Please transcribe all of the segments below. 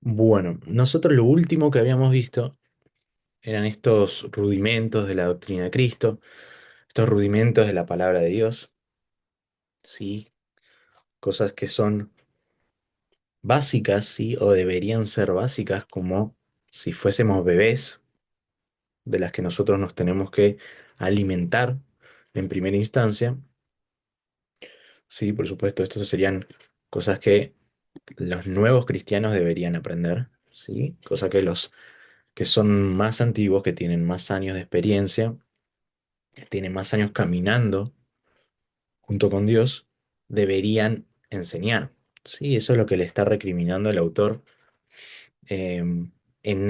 Bueno, nosotros lo último que habíamos visto eran estos rudimentos de la doctrina de Cristo, estos rudimentos de la palabra de Dios, ¿sí? Cosas que son básicas, ¿sí? O deberían ser básicas como si fuésemos bebés, de las que nosotros nos tenemos que alimentar en primera instancia, ¿sí? Por supuesto, estas serían cosas que los nuevos cristianos deberían aprender, ¿sí? Cosas que los que son más antiguos, que tienen más años de experiencia, que tienen más años caminando junto con Dios, deberían enseñar. Sí, eso es lo que le está recriminando el autor en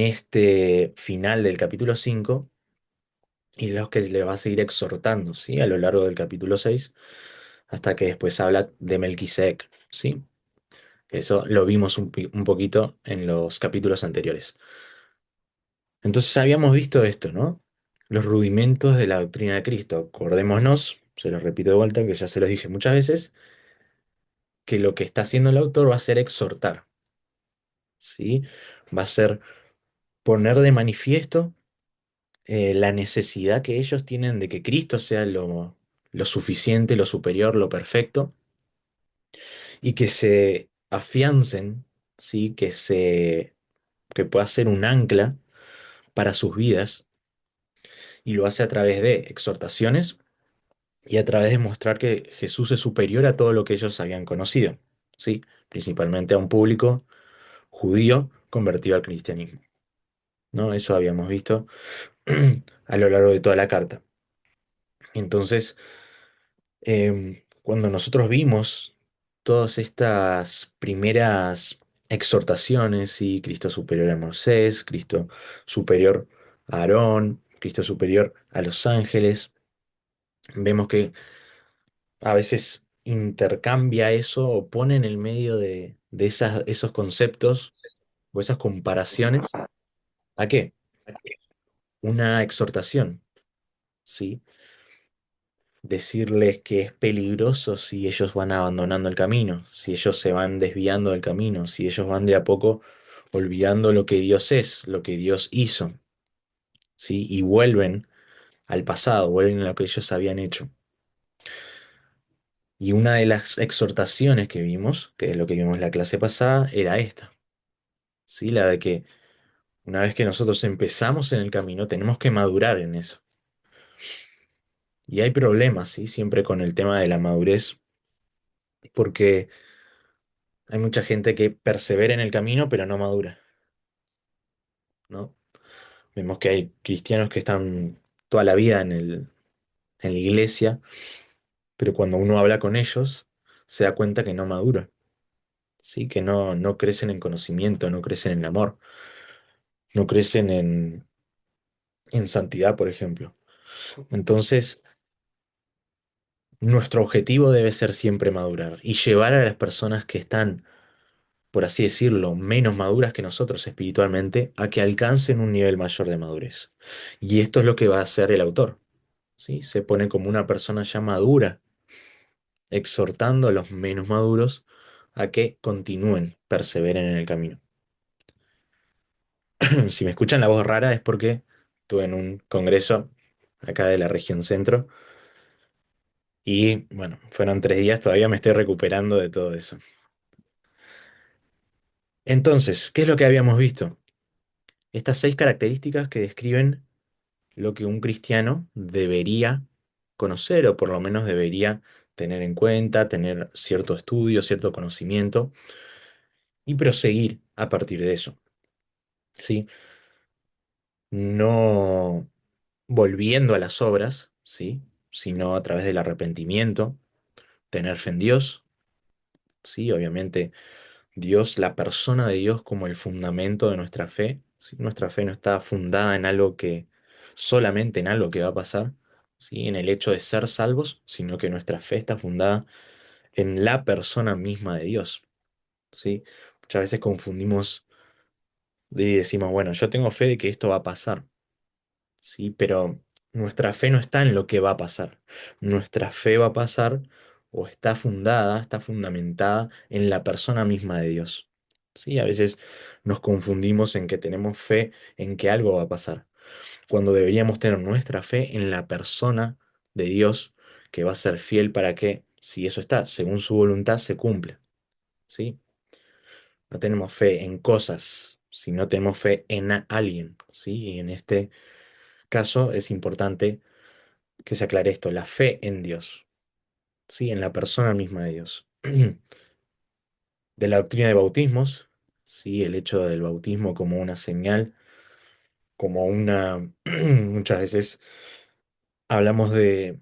este final del capítulo 5 y los que le va a seguir exhortando, ¿sí? A lo largo del capítulo 6 hasta que después habla de Melquisedec, ¿sí? Eso lo vimos un poquito en los capítulos anteriores. Entonces habíamos visto esto, ¿no? Los rudimentos de la doctrina de Cristo. Acordémonos, se los repito de vuelta, que ya se los dije muchas veces, que lo que está haciendo el autor va a ser exhortar, ¿sí? Va a ser poner de manifiesto la necesidad que ellos tienen de que Cristo sea lo suficiente, lo superior, lo perfecto, y que se afiancen, ¿sí? Que pueda ser un ancla para sus vidas, y lo hace a través de exhortaciones y a través de mostrar que Jesús es superior a todo lo que ellos habían conocido, ¿sí? Principalmente a un público judío convertido al cristianismo, ¿no? Eso habíamos visto a lo largo de toda la carta. Entonces, cuando nosotros vimos todas estas primeras exhortaciones, y Cristo superior a Moisés, Cristo superior a Aarón, Cristo superior a los ángeles, vemos que a veces intercambia eso o pone en el medio de esos conceptos o esas comparaciones. ¿A qué? Una exhortación, ¿sí? Decirles que es peligroso si ellos van abandonando el camino, si ellos se van desviando del camino, si ellos van de a poco olvidando lo que Dios es, lo que Dios hizo, ¿sí? Y vuelven al pasado, vuelven a lo que ellos habían hecho. Y una de las exhortaciones que vimos, que es lo que vimos en la clase pasada, era esta, ¿sí? La de que una vez que nosotros empezamos en el camino, tenemos que madurar en eso. Y hay problemas, ¿sí? Siempre con el tema de la madurez, porque hay mucha gente que persevera en el camino, pero no madura, ¿no? Vemos que hay cristianos que están toda la vida en la iglesia, pero cuando uno habla con ellos, se da cuenta que no madura, ¿sí? Que no crecen en conocimiento, no crecen en amor, no crecen en santidad, por ejemplo. Entonces, nuestro objetivo debe ser siempre madurar y llevar a las personas que están, por así decirlo, menos maduras que nosotros espiritualmente, a que alcancen un nivel mayor de madurez. Y esto es lo que va a hacer el autor, ¿sí? Se pone como una persona ya madura, exhortando a los menos maduros a que continúen, perseveren en el camino. Si me escuchan la voz rara es porque estuve en un congreso acá de la región centro y bueno, fueron 3 días, todavía me estoy recuperando de todo eso. Entonces, ¿qué es lo que habíamos visto? Estas 6 características que describen lo que un cristiano debería conocer o por lo menos debería tener en cuenta, tener cierto estudio, cierto conocimiento y proseguir a partir de eso, ¿sí? No volviendo a las obras, ¿sí? Sino a través del arrepentimiento, tener fe en Dios, ¿sí? Obviamente Dios, la persona de Dios como el fundamento de nuestra fe, ¿sí? Nuestra fe no está fundada en algo que, solamente en algo que va a pasar, ¿sí? En el hecho de ser salvos, sino que nuestra fe está fundada en la persona misma de Dios, ¿sí? Muchas veces confundimos y decimos, bueno, yo tengo fe de que esto va a pasar, ¿sí? Pero nuestra fe no está en lo que va a pasar. Nuestra fe va a pasar o está fundada, está fundamentada en la persona misma de Dios. ¿sí? A veces nos confundimos en que tenemos fe en que algo va a pasar, cuando deberíamos tener nuestra fe en la persona de Dios que va a ser fiel para que, si eso está, según su voluntad, se cumpla, ¿sí? No tenemos fe en cosas, sino tenemos fe en alguien, ¿sí? Y en este caso es importante que se aclare esto, la fe en Dios, ¿sí? En la persona misma de Dios. De la doctrina de bautismos, ¿sí? El hecho del bautismo como una señal, como una... Muchas veces hablamos de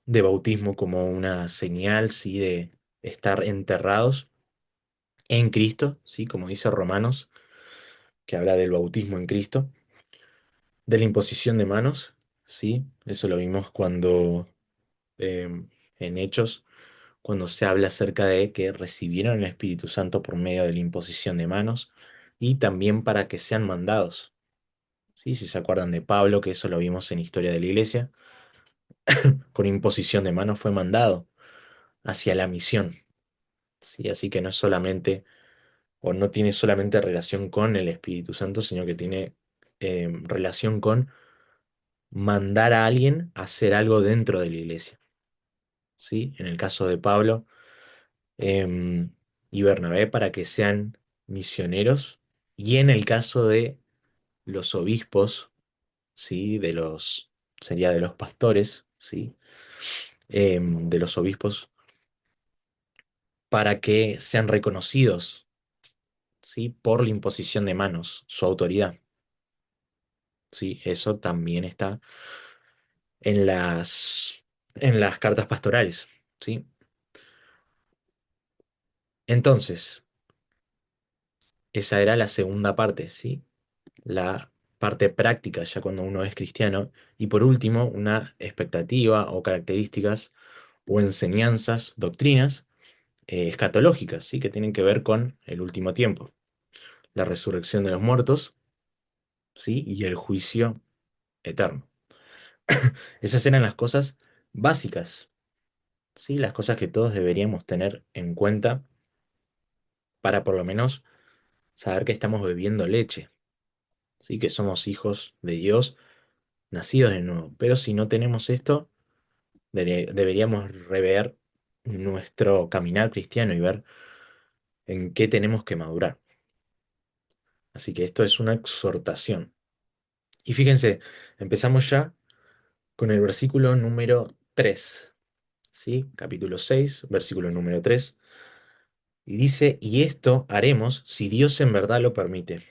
bautismo como una señal, ¿sí? De estar enterrados en Cristo, ¿sí? Como dice Romanos, que habla del bautismo en Cristo, de la imposición de manos, ¿sí? Eso lo vimos cuando en Hechos, cuando se habla acerca de que recibieron el Espíritu Santo por medio de la imposición de manos y también para que sean mandados, ¿sí? Si se acuerdan de Pablo, que eso lo vimos en Historia de la Iglesia, con imposición de manos fue mandado hacia la misión, ¿sí? Así que no es solamente, o no tiene solamente relación con el Espíritu Santo, sino que tiene relación con mandar a alguien a hacer algo dentro de la iglesia, ¿sí? En el caso de Pablo em, y Bernabé para que sean misioneros, y en el caso de los obispos, ¿sí? Sería de los pastores, ¿sí? De los obispos, para que sean reconocidos, ¿sí? Por la imposición de manos, su autoridad, ¿sí? Eso también está en las cartas pastorales, ¿sí? Entonces, esa era la segunda parte, ¿sí? La parte práctica, ya cuando uno es cristiano. Y por último, una expectativa o características o enseñanzas, doctrinas escatológicas, ¿sí? Que tienen que ver con el último tiempo, la resurrección de los muertos, ¿sí? Y el juicio eterno. Esas eran las cosas básicas, ¿sí? Las cosas que todos deberíamos tener en cuenta para por lo menos saber que estamos bebiendo leche, ¿sí? Que somos hijos de Dios, nacidos de nuevo. Pero si no tenemos esto, deberíamos rever nuestro caminar cristiano y ver en qué tenemos que madurar. Así que esto es una exhortación. Y fíjense, empezamos ya con el versículo número 3, ¿sí? Capítulo 6, versículo número 3. Y dice, y esto haremos si Dios en verdad lo permite.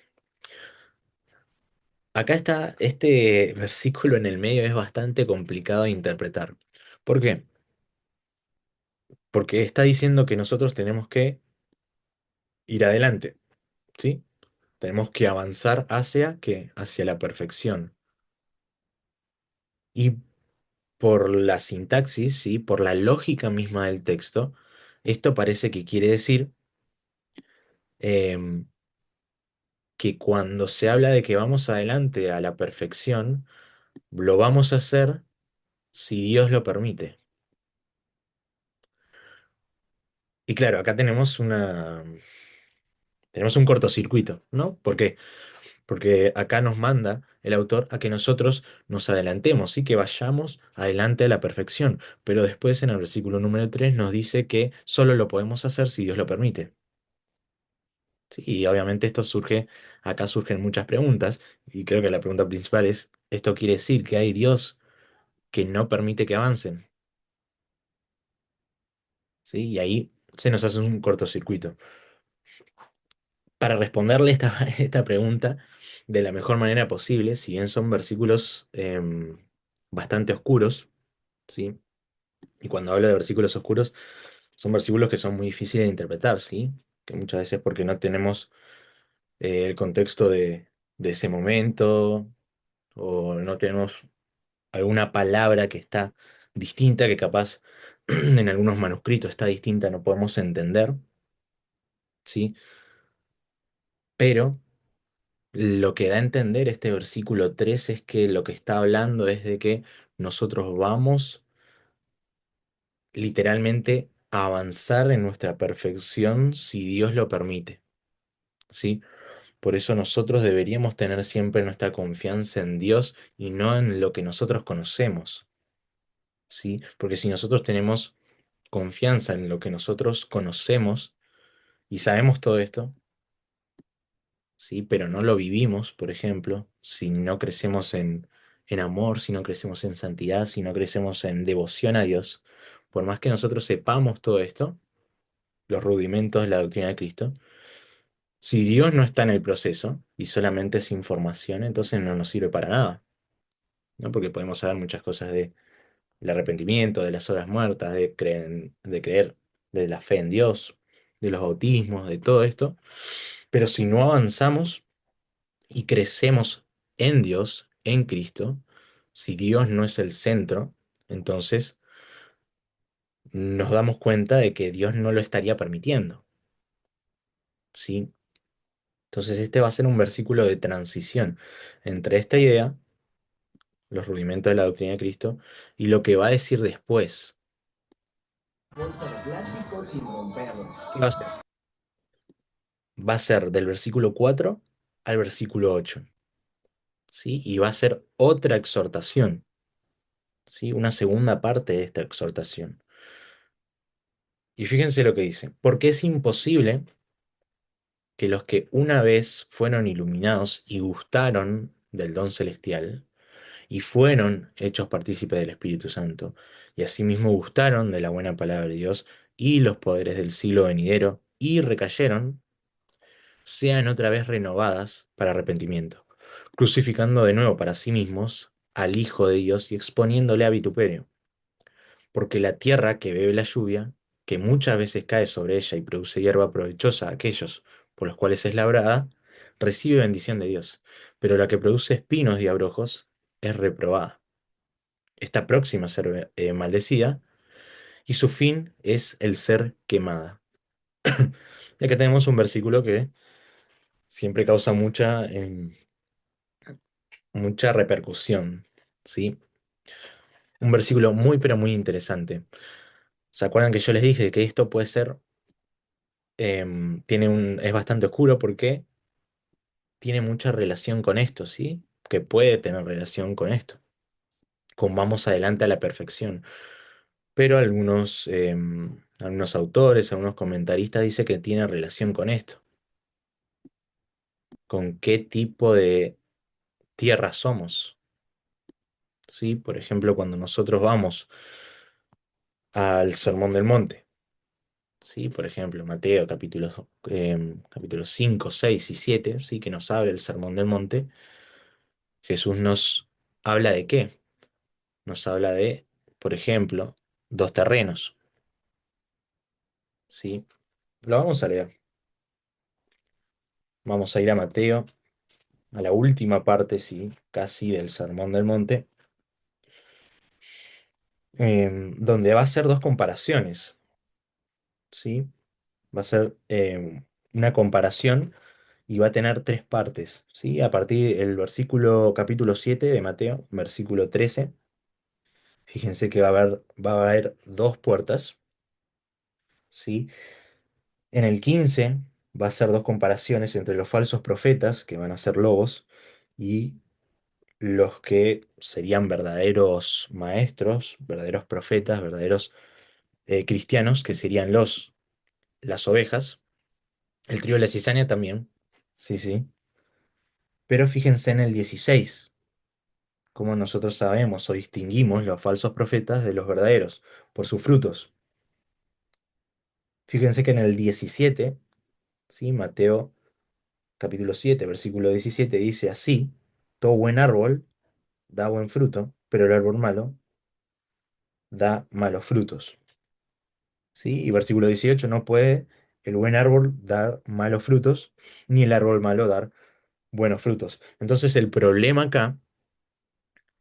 Acá está, este versículo en el medio es bastante complicado de interpretar. ¿Por qué? Porque está diciendo que nosotros tenemos que ir adelante, ¿sí? Tenemos que avanzar hacia ¿qué? Hacia la perfección. Y por la sintaxis, ¿sí? Por la lógica misma del texto, esto parece que quiere decir em, que cuando se habla de que vamos adelante a la perfección, lo vamos a hacer si Dios lo permite. Y claro, acá tenemos un cortocircuito, ¿no? ¿Por qué? Porque acá nos manda el autor a que nosotros nos adelantemos y que vayamos adelante a la perfección. Pero después en el versículo número 3 nos dice que solo lo podemos hacer si Dios lo permite. Sí, y obviamente acá surgen muchas preguntas, y creo que la pregunta principal es, ¿esto quiere decir que hay Dios que no permite que avancen? ¿Sí? Y ahí se nos hace un cortocircuito. Para responderle esta pregunta de la mejor manera posible, si bien son versículos bastante oscuros, ¿sí? Y cuando hablo de versículos oscuros, son versículos que son muy difíciles de interpretar, ¿sí? Que muchas veces porque no tenemos el contexto de ese momento o no tenemos alguna palabra que está distinta, que capaz en algunos manuscritos está distinta, no podemos entender, ¿sí? Pero lo que da a entender este versículo 3 es que lo que está hablando es de que nosotros vamos literalmente a avanzar en nuestra perfección si Dios lo permite. ¿sí? Por eso nosotros deberíamos tener siempre nuestra confianza en Dios y no en lo que nosotros conocemos, ¿sí? Porque si nosotros tenemos confianza en lo que nosotros conocemos y sabemos todo esto, ¿sí? Pero no lo vivimos, por ejemplo, si no crecemos en amor, si no crecemos en santidad, si no crecemos en devoción a Dios, por más que nosotros sepamos todo esto, los rudimentos de la doctrina de Cristo, si Dios no está en el proceso y solamente es información, entonces no nos sirve para nada, ¿no? Porque podemos saber muchas cosas del arrepentimiento, de las horas muertas, de creer, de la fe en Dios, de los bautismos, de todo esto, pero si no avanzamos y crecemos en Dios, en Cristo, si Dios no es el centro, entonces nos damos cuenta de que Dios no lo estaría permitiendo, ¿sí? Entonces este va a ser un versículo de transición entre esta idea, los rudimentos de la doctrina de Cristo, y lo que va a decir después. Bolsa de plástico sin romperlo. ¿Qué va a ser del versículo 4 al versículo 8, ¿sí? Y va a ser otra exhortación, ¿sí? Una segunda parte de esta exhortación. Y fíjense lo que dice, porque es imposible que los que una vez fueron iluminados y gustaron del don celestial, y fueron hechos partícipes del Espíritu Santo, y asimismo gustaron de la buena palabra de Dios y los poderes del siglo venidero, y recayeron, sean otra vez renovadas para arrepentimiento, crucificando de nuevo para sí mismos al Hijo de Dios y exponiéndole a vituperio. Porque la tierra que bebe la lluvia, que muchas veces cae sobre ella y produce hierba provechosa a aquellos por los cuales es labrada, recibe bendición de Dios, pero la que produce espinos y abrojos es reprobada. Está próxima a ser maldecida, y su fin es el ser quemada. Y acá tenemos un versículo que siempre causa mucha repercusión, ¿sí? Un versículo muy, pero muy interesante. ¿Se acuerdan que yo les dije que esto puede ser, es bastante oscuro porque tiene mucha relación con esto, ¿sí? Que puede tener relación con esto, con vamos adelante a la perfección. Pero algunos autores, algunos comentaristas dicen que tiene relación con esto, con qué tipo de tierra somos, ¿sí? Por ejemplo, cuando nosotros vamos al Sermón del Monte, ¿sí? Por ejemplo, Mateo capítulos 5, 6 y 7, ¿sí? Que nos habla el Sermón del Monte, Jesús nos habla de qué? Nos habla de, por ejemplo, dos terrenos, ¿sí? Lo vamos a leer. Vamos a ir a Mateo, a la última parte, ¿sí? Casi del Sermón del Monte, donde va a ser dos comparaciones, ¿sí? Va a ser una comparación y va a tener tres partes, ¿sí? A partir del capítulo 7 de Mateo, versículo 13, fíjense que va a haber dos puertas, ¿sí? En el 15 va a ser dos comparaciones entre los falsos profetas, que van a ser lobos, y los que serían verdaderos maestros, verdaderos profetas, verdaderos cristianos, que serían las ovejas. El trigo de la cizaña también, sí, sí. Pero fíjense en el 16 cómo nosotros sabemos o distinguimos los falsos profetas de los verdaderos, por sus frutos. Fíjense que en el 17, ¿sí? Mateo capítulo 7 versículo 17 dice así, todo buen árbol da buen fruto, pero el árbol malo da malos frutos. ¿Sí? Y versículo 18, no puede el buen árbol dar malos frutos, ni el árbol malo dar buenos frutos. Entonces el problema acá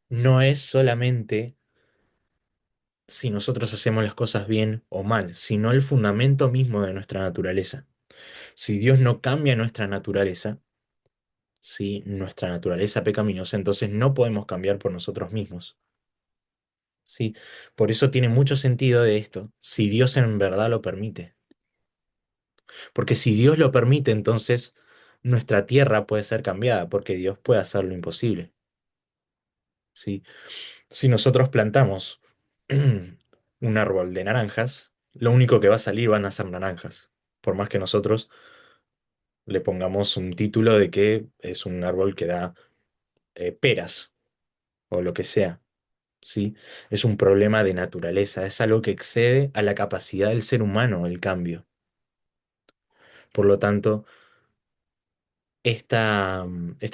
no es solamente si nosotros hacemos las cosas bien o mal, sino el fundamento mismo de nuestra naturaleza. Si Dios no cambia nuestra naturaleza, si nuestra naturaleza pecaminosa, entonces no podemos cambiar por nosotros mismos. ¿Sí? Por eso tiene mucho sentido de esto, si Dios en verdad lo permite. Porque si Dios lo permite, entonces nuestra tierra puede ser cambiada porque Dios puede hacer lo imposible, ¿sí? Si nosotros plantamos un árbol de naranjas, lo único que va a salir van a ser naranjas, por más que nosotros le pongamos un título de que es un árbol que da peras o lo que sea, ¿sí? Es un problema de naturaleza, es algo que excede a la capacidad del ser humano el cambio. Por lo tanto, esta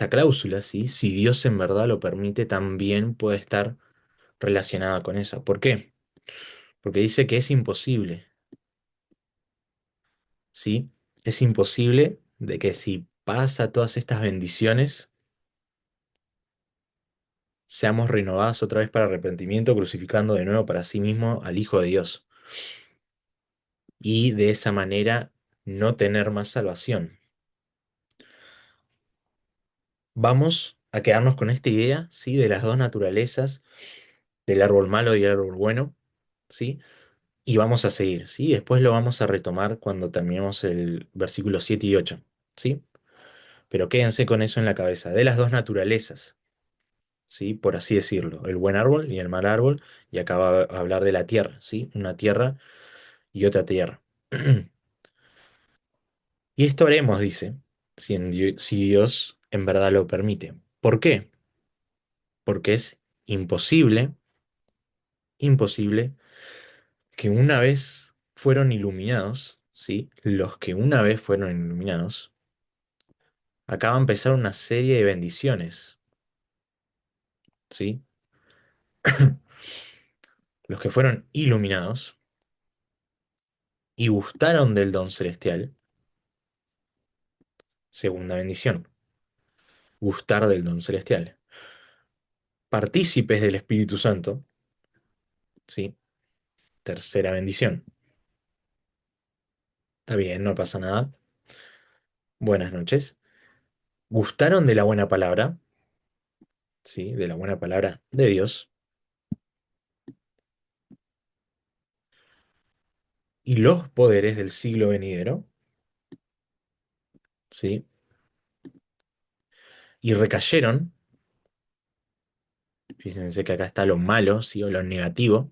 cláusula, ¿sí? Si Dios en verdad lo permite, también puede estar relacionada con eso. ¿Por qué? Porque dice que es imposible, ¿sí? Es imposible de que si pasa todas estas bendiciones, seamos renovados otra vez para arrepentimiento, crucificando de nuevo para sí mismo al Hijo de Dios. Y de esa manera no tener más salvación. Vamos a quedarnos con esta idea, ¿sí? De las dos naturalezas, del árbol malo y el árbol bueno, ¿sí? Y vamos a seguir, ¿sí? Después lo vamos a retomar cuando terminemos el versículo 7 y 8, ¿sí? Pero quédense con eso en la cabeza, de las dos naturalezas, ¿sí? Por así decirlo, el buen árbol y el mal árbol, y acá va a hablar de la tierra, ¿sí? Una tierra y otra tierra. Y esto haremos, dice, si Dios en verdad lo permite. ¿Por qué? Porque es imposible, imposible que una vez fueron iluminados, ¿sí? Los que una vez fueron iluminados, acá va a empezar una serie de bendiciones, ¿sí? Los que fueron iluminados y gustaron del don celestial, segunda bendición, gustar del don celestial. Partícipes del Espíritu Santo, ¿sí? Tercera bendición. Está bien, no pasa nada. Buenas noches. Gustaron de la buena palabra, ¿sí? De la buena palabra de Dios. Y los poderes del siglo venidero, ¿sí? Y recayeron, fíjense que acá está lo malo, ¿sí? O lo negativo,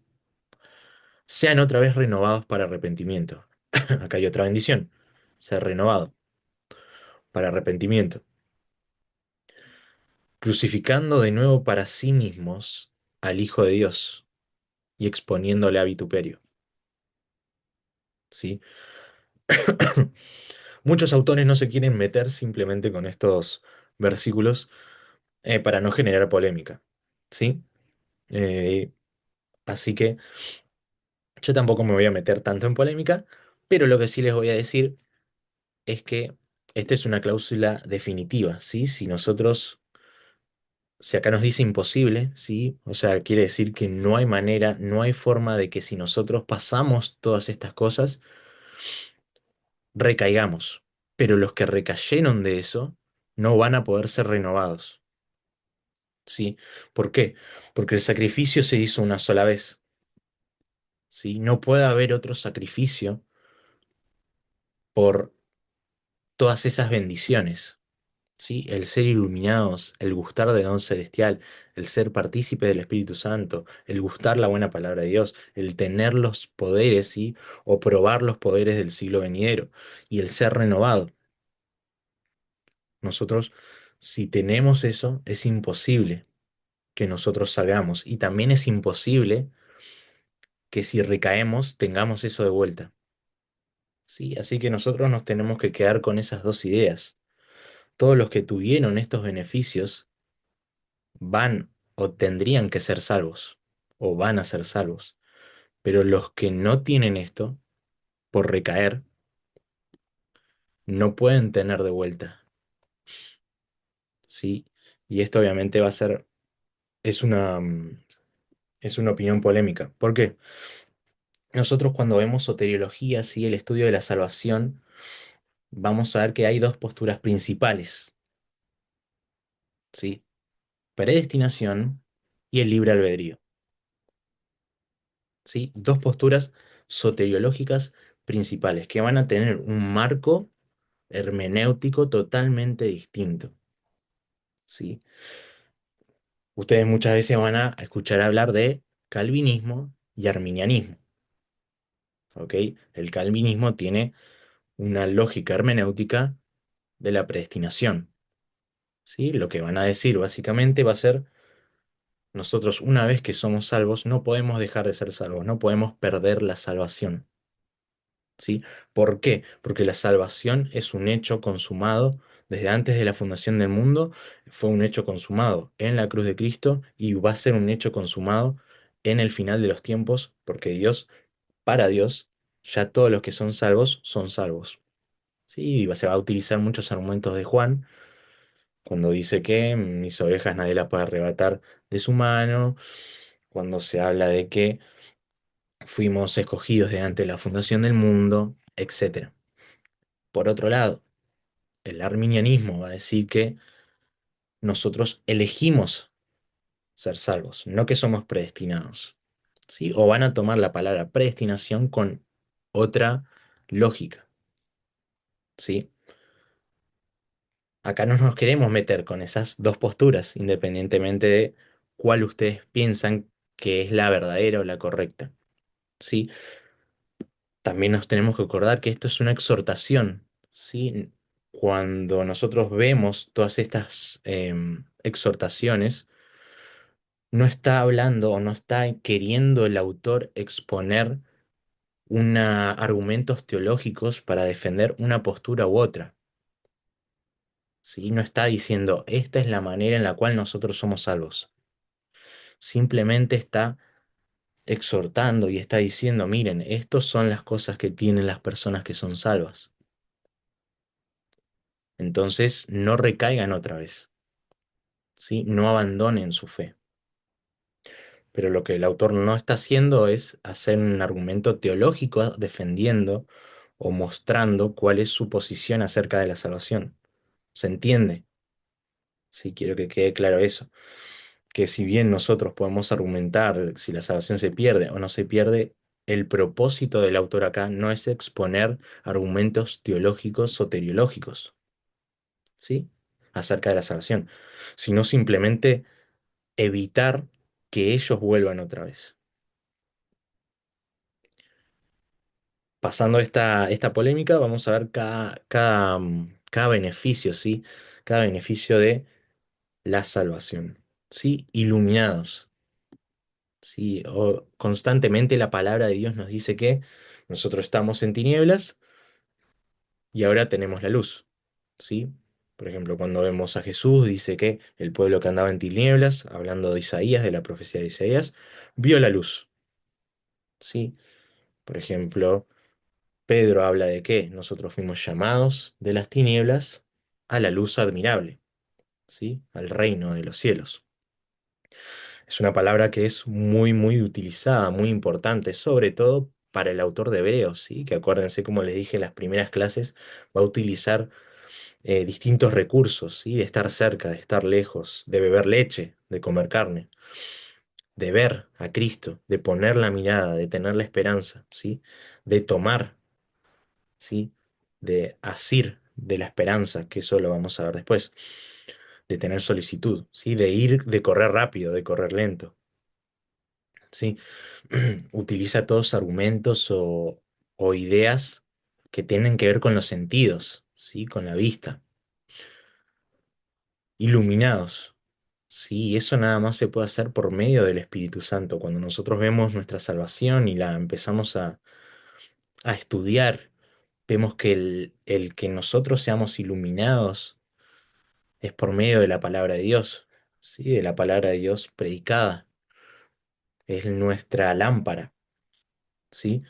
sean otra vez renovados para arrepentimiento. Acá hay otra bendición, ser renovado para arrepentimiento, crucificando de nuevo para sí mismos al Hijo de Dios y exponiéndole a vituperio, ¿sí? Muchos autores no se quieren meter simplemente con estos versículos para no generar polémica, ¿sí? Eh, Así que yo tampoco me voy a meter tanto en polémica, pero lo que sí les voy a decir es que esta es una cláusula definitiva, ¿sí? Si acá nos dice imposible, ¿sí? O sea, quiere decir que no hay manera, no hay forma de que si nosotros pasamos todas estas cosas, recaigamos. Pero los que recayeron de eso no van a poder ser renovados, ¿sí? ¿Por qué? Porque el sacrificio se hizo una sola vez, ¿sí? No puede haber otro sacrificio por todas esas bendiciones. ¿Sí? El ser iluminados, el gustar de don celestial, el ser partícipe del Espíritu Santo, el gustar la buena palabra de Dios, el tener los poderes, ¿sí? O probar los poderes del siglo venidero y el ser renovado. Nosotros, si tenemos eso, es imposible que nosotros salgamos y también es imposible que si recaemos tengamos eso de vuelta. ¿Sí? Así que nosotros nos tenemos que quedar con esas dos ideas. Todos los que tuvieron estos beneficios van o tendrían que ser salvos o van a ser salvos. Pero los que no tienen esto, por recaer, no pueden tener de vuelta, ¿sí? Y esto obviamente va a ser, es es una opinión polémica. ¿Por qué? Nosotros cuando vemos soteriología, ¿sí? El estudio de la salvación, vamos a ver que hay dos posturas principales, ¿sí? Predestinación y el libre albedrío, ¿sí? Dos posturas soteriológicas principales que van a tener un marco hermenéutico totalmente distinto, ¿sí? Ustedes muchas veces van a escuchar hablar de calvinismo y arminianismo, ¿ok? El calvinismo tiene una lógica hermenéutica de la predestinación, ¿sí? Lo que van a decir básicamente va a ser, nosotros una vez que somos salvos no podemos dejar de ser salvos, no podemos perder la salvación, ¿sí? ¿Por qué? Porque la salvación es un hecho consumado desde antes de la fundación del mundo, fue un hecho consumado en la cruz de Cristo y va a ser un hecho consumado en el final de los tiempos, porque Dios, para Dios, ya todos los que son salvos son salvos. Sí, y se va a utilizar muchos argumentos de Juan cuando dice que mis ovejas nadie las puede arrebatar de su mano, cuando se habla de que fuimos escogidos de antes de la fundación del mundo, etcétera. Por otro lado, el arminianismo va a decir que nosotros elegimos ser salvos, no que somos predestinados, ¿sí? O van a tomar la palabra predestinación con otra lógica, ¿sí? Acá no nos queremos meter con esas dos posturas, independientemente de cuál ustedes piensan que es la verdadera o la correcta, ¿sí? También nos tenemos que acordar que esto es una exhortación, ¿sí? Cuando nosotros vemos todas estas exhortaciones, no está hablando o no está queriendo el autor exponer argumentos teológicos para defender una postura u otra, ¿sí? No está diciendo, esta es la manera en la cual nosotros somos salvos. Simplemente está exhortando y está diciendo, miren, estas son las cosas que tienen las personas que son salvas. Entonces, no recaigan otra vez, ¿sí? No abandonen su fe. Pero lo que el autor no está haciendo es hacer un argumento teológico defendiendo o mostrando cuál es su posición acerca de la salvación. ¿Se entiende? Sí, quiero que quede claro eso. Que si bien nosotros podemos argumentar si la salvación se pierde o no se pierde, el propósito del autor acá no es exponer argumentos teológicos soteriológicos, ¿sí? Acerca de la salvación, sino simplemente evitar que ellos vuelvan otra vez. Pasando esta polémica, vamos a ver cada beneficio, ¿sí? Cada beneficio de la salvación, ¿sí? Iluminados, ¿sí? Constantemente la palabra de Dios nos dice que nosotros estamos en tinieblas y ahora tenemos la luz, ¿sí? Por ejemplo, cuando vemos a Jesús, dice que el pueblo que andaba en tinieblas, hablando de Isaías, de la profecía de Isaías, vio la luz, ¿sí? Por ejemplo, Pedro habla de que nosotros fuimos llamados de las tinieblas a la luz admirable, ¿sí? Al reino de los cielos. Es una palabra que es muy, muy utilizada, muy importante, sobre todo para el autor de Hebreos, ¿sí? Que acuérdense, como les dije en las primeras clases, va a utilizar distintos recursos, ¿sí? De estar cerca, de estar lejos, de beber leche, de comer carne, de ver a Cristo, de poner la mirada, de tener la esperanza, ¿sí? De tomar, ¿sí? De asir de la esperanza, que eso lo vamos a ver después, de tener solicitud, ¿sí? De ir, de correr rápido, de correr lento, ¿sí? Utiliza todos argumentos o ideas que tienen que ver con los sentidos, ¿sí? Con la vista. Iluminados. Sí, eso nada más se puede hacer por medio del Espíritu Santo. Cuando nosotros vemos nuestra salvación y la empezamos a estudiar, vemos que el que nosotros seamos iluminados es por medio de la palabra de Dios, ¿sí? De la palabra de Dios predicada. Es nuestra lámpara, ¿sí?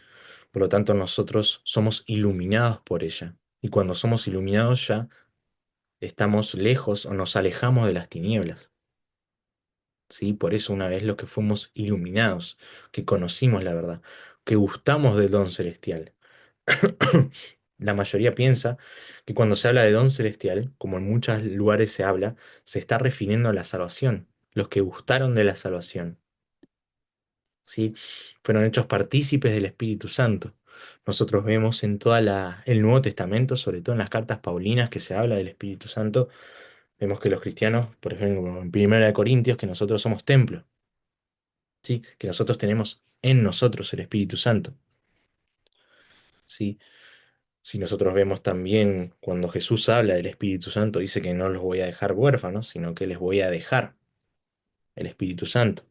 Por lo tanto, nosotros somos iluminados por ella. Y cuando somos iluminados ya estamos lejos o nos alejamos de las tinieblas. ¿Sí? Por eso una vez los que fuimos iluminados, que conocimos la verdad, que gustamos del don celestial. La mayoría piensa que cuando se habla de don celestial, como en muchos lugares se habla, se está refiriendo a la salvación, los que gustaron de la salvación, ¿sí? Fueron hechos partícipes del Espíritu Santo. nosotros vemos en toda el Nuevo Testamento, sobre todo en las cartas paulinas que se habla del Espíritu Santo, vemos que los cristianos, por ejemplo, en Primera de Corintios, que nosotros somos templo, ¿sí? Que nosotros tenemos en nosotros el Espíritu Santo, ¿sí? Si nosotros vemos también cuando Jesús habla del Espíritu Santo, dice que no los voy a dejar huérfanos, sino que les voy a dejar el Espíritu Santo,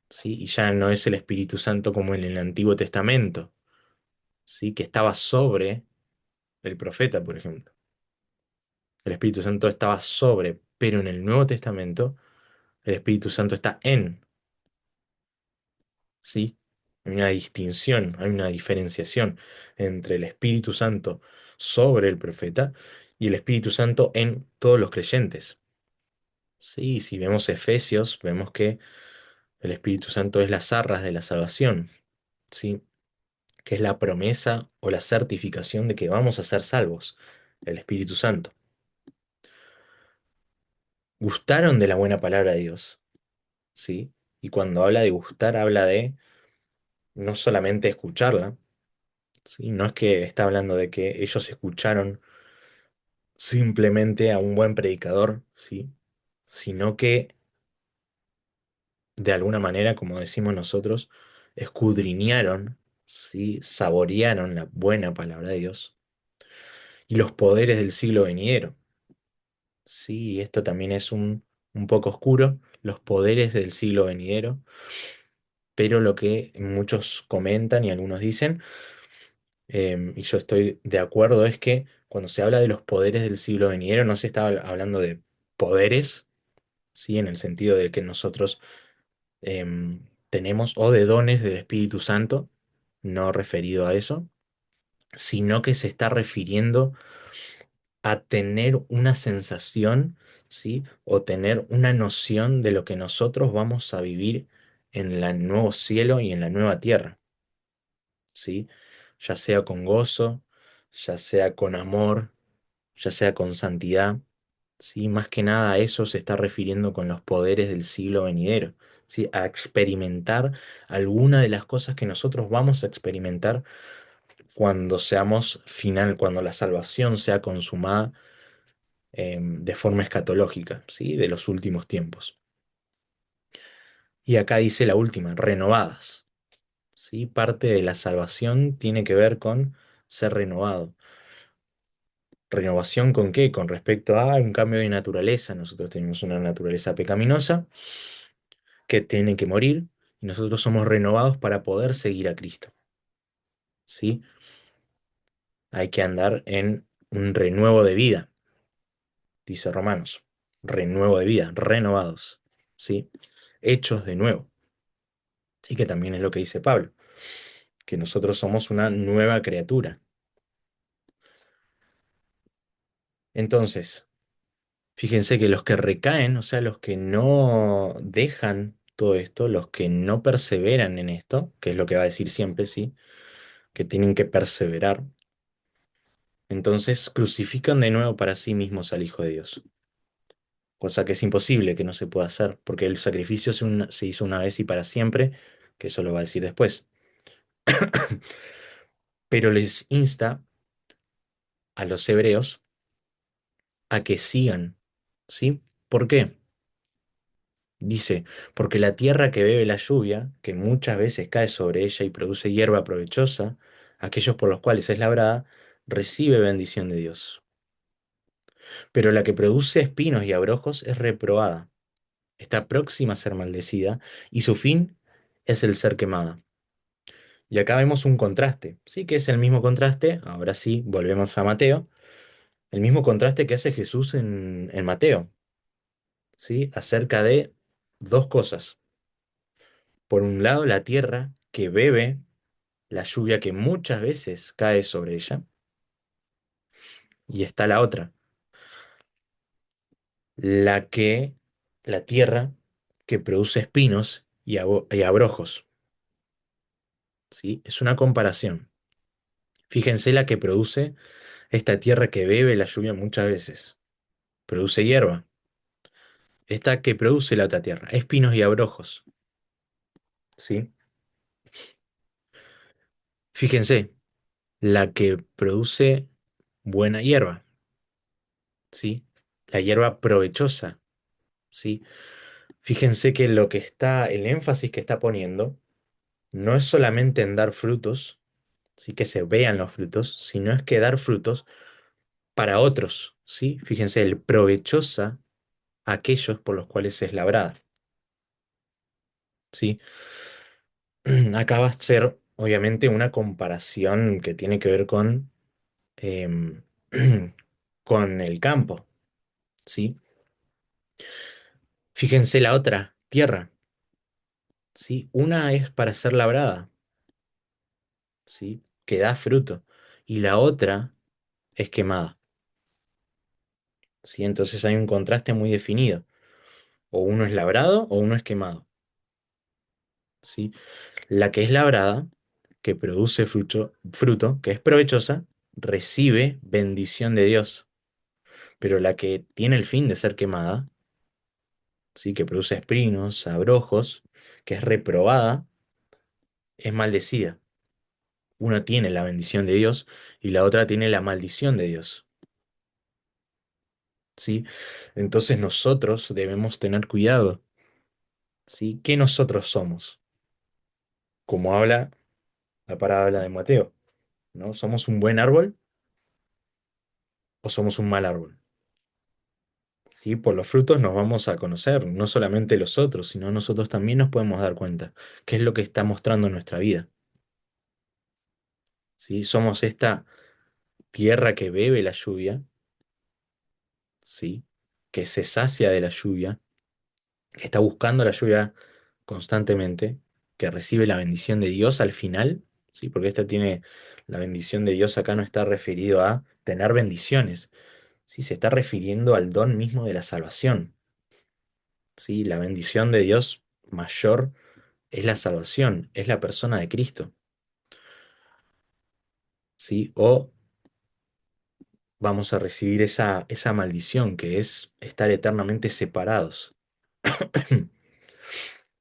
¿sí? Y ya no es el Espíritu Santo como en el Antiguo Testamento, ¿sí? Que estaba sobre el profeta, por ejemplo. El Espíritu Santo estaba sobre, pero en el Nuevo Testamento el Espíritu Santo está en, ¿sí? Hay una distinción, hay una diferenciación entre el Espíritu Santo sobre el profeta y el Espíritu Santo en todos los creyentes. Sí, si vemos Efesios, vemos que el Espíritu Santo es las arras de la salvación, ¿sí? Que es la promesa o la certificación de que vamos a ser salvos, el Espíritu Santo. Gustaron de la buena palabra de Dios, ¿sí? Y cuando habla de gustar, habla de no solamente escucharla, ¿sí? No es que está hablando de que ellos escucharon simplemente a un buen predicador, ¿sí? Sino que de alguna manera, como decimos nosotros, escudriñaron, ¿sí? Saborearon la buena palabra de Dios y los poderes del siglo venidero. Sí, esto también es un poco oscuro, los poderes del siglo venidero, pero lo que muchos comentan y algunos dicen, y yo estoy de acuerdo, es que cuando se habla de los poderes del siglo venidero, no se está hablando de poderes, ¿sí? En el sentido de que nosotros tenemos, o de dones del Espíritu Santo, no referido a eso, sino que se está refiriendo a tener una sensación, ¿sí? O tener una noción de lo que nosotros vamos a vivir en el nuevo cielo y en la nueva tierra, ¿sí? Ya sea con gozo, ya sea con amor, ya sea con santidad, ¿sí? Más que nada a eso se está refiriendo con los poderes del siglo venidero, ¿sí? A experimentar alguna de las cosas que nosotros vamos a experimentar cuando seamos final, cuando la salvación sea consumada de forma escatológica, ¿sí? De los últimos tiempos. Y acá dice la última, renovadas, ¿sí? Parte de la salvación tiene que ver con ser renovado. ¿Renovación con qué? Con respecto a un cambio de naturaleza. Nosotros tenemos una naturaleza pecaminosa que tiene que morir y nosotros somos renovados para poder seguir a Cristo, ¿sí? Hay que andar en un renuevo de vida, dice Romanos. Renuevo de vida, renovados, ¿sí? Hechos de nuevo. Y que también es lo que dice Pablo, que nosotros somos una nueva criatura. Entonces, fíjense que los que recaen, o sea, los que no dejan todo esto, los que no perseveran en esto, que es lo que va a decir siempre, sí, que tienen que perseverar, entonces crucifican de nuevo para sí mismos al Hijo de Dios. Cosa que es imposible que no se pueda hacer, porque el sacrificio se hizo una vez y para siempre, que eso lo va a decir después. Pero les insta a los hebreos a que sigan, ¿sí? ¿Por qué? Dice, porque la tierra que bebe la lluvia, que muchas veces cae sobre ella y produce hierba provechosa, aquellos por los cuales es labrada, recibe bendición de Dios. Pero la que produce espinos y abrojos es reprobada, está próxima a ser maldecida, y su fin es el ser quemada. Y acá vemos un contraste, ¿sí? Que es el mismo contraste, ahora sí, volvemos a Mateo, el mismo contraste que hace Jesús en Mateo, ¿sí? Acerca de dos cosas. Por un lado, la tierra que bebe la lluvia que muchas veces cae sobre ella, y está la otra, la que, la tierra que produce espinos y abrojos, ¿sí? Es una comparación. Fíjense la que produce esta tierra que bebe la lluvia muchas veces, produce hierba. Esta que produce la otra tierra, espinos y abrojos, ¿sí? Fíjense, la que produce buena hierba, ¿sí? La hierba provechosa, ¿sí? Fíjense que lo que está, el énfasis que está poniendo no es solamente en dar frutos, sí que se vean los frutos, sino es que dar frutos para otros, ¿sí? Fíjense, el provechosa a aquellos por los cuales es labrada, ¿sí? Acá va a ser, obviamente, una comparación que tiene que ver em, con el campo, ¿sí? Fíjense la otra, tierra, ¿sí? Una es para ser labrada, ¿sí? Que da fruto, y la otra es quemada, ¿sí? Entonces hay un contraste muy definido. O uno es labrado o uno es quemado, ¿sí? La que es labrada, que produce fruto, que es provechosa, recibe bendición de Dios. Pero la que tiene el fin de ser quemada, ¿sí? Que produce espinos, abrojos, que es reprobada, es maldecida. Una tiene la bendición de Dios y la otra tiene la maldición de Dios, ¿sí? Entonces nosotros debemos tener cuidado, ¿sí? ¿Qué nosotros somos? Como habla la parábola de Mateo, ¿no? ¿Somos un buen árbol o somos un mal árbol? ¿Sí? Por los frutos nos vamos a conocer, no solamente los otros, sino nosotros también nos podemos dar cuenta qué es lo que está mostrando nuestra vida. ¿Sí? Somos esta tierra que bebe la lluvia, ¿sí? Que se sacia de la lluvia, que está buscando la lluvia constantemente, que recibe la bendición de Dios al final, ¿sí? Porque esta tiene la bendición de Dios acá no está referido a tener bendiciones, ¿sí? Se está refiriendo al don mismo de la salvación, ¿sí? La bendición de Dios mayor es la salvación, es la persona de Cristo, ¿sí? O vamos a recibir esa maldición que es estar eternamente separados.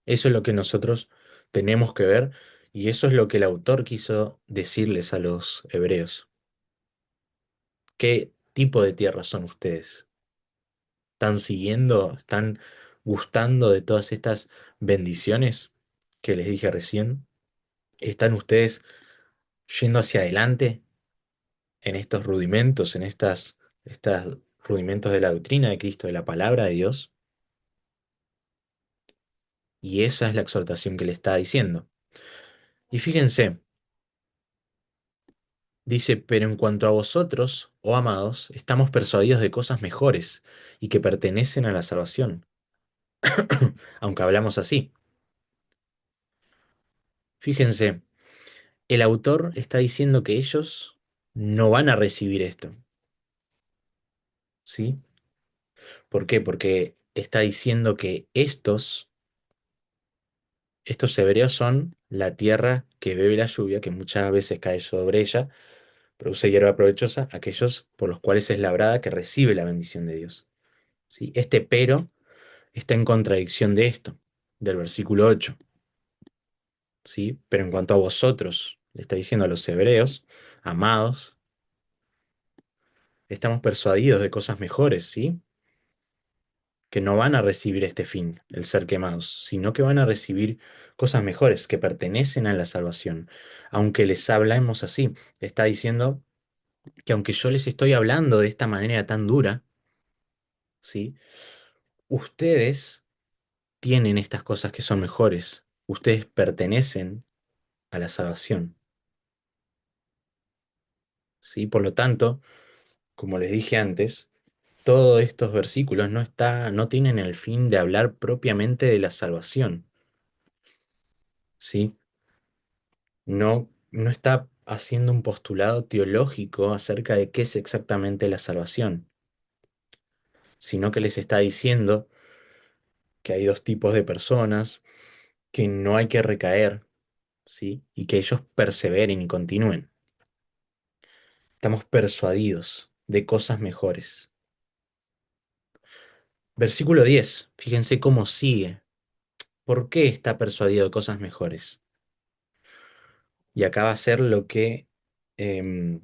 Eso es lo que nosotros tenemos que ver y eso es lo que el autor quiso decirles a los hebreos. ¿Qué tipo de tierra son ustedes? ¿Están siguiendo, están gustando de todas estas bendiciones que les dije recién? ¿Están ustedes yendo hacia adelante en estos rudimentos, en estas rudimentos de la doctrina de Cristo, de la palabra de Dios? Y esa es la exhortación que le está diciendo. Y fíjense, dice, pero en cuanto a vosotros, oh amados, estamos persuadidos de cosas mejores y que pertenecen a la salvación, aunque hablamos así. Fíjense, el autor está diciendo que ellos no van a recibir esto, ¿sí? ¿Por qué? Porque está diciendo que estos hebreos son la tierra que bebe la lluvia, que muchas veces cae sobre ella, produce hierba provechosa, aquellos por los cuales es labrada que recibe la bendición de Dios. ¿Sí? Este pero está en contradicción de esto, del versículo 8. ¿Sí? Pero en cuanto a vosotros, le está diciendo a los hebreos, amados, estamos persuadidos de cosas mejores, ¿sí? Que no van a recibir este fin, el ser quemados, sino que van a recibir cosas mejores que pertenecen a la salvación. Aunque les hablamos así, está diciendo que aunque yo les estoy hablando de esta manera tan dura, ¿sí? Ustedes tienen estas cosas que son mejores. Ustedes pertenecen a la salvación, ¿sí? Por lo tanto, como les dije antes, todos estos versículos no tienen el fin de hablar propiamente de la salvación, ¿sí? No está haciendo un postulado teológico acerca de qué es exactamente la salvación, sino que les está diciendo que hay dos tipos de personas, que no hay que recaer, ¿sí? Y que ellos perseveren y continúen. Estamos persuadidos de cosas mejores. Versículo 10. Fíjense cómo sigue. ¿Por qué está persuadido de cosas mejores? Y acá va a ser lo que, em,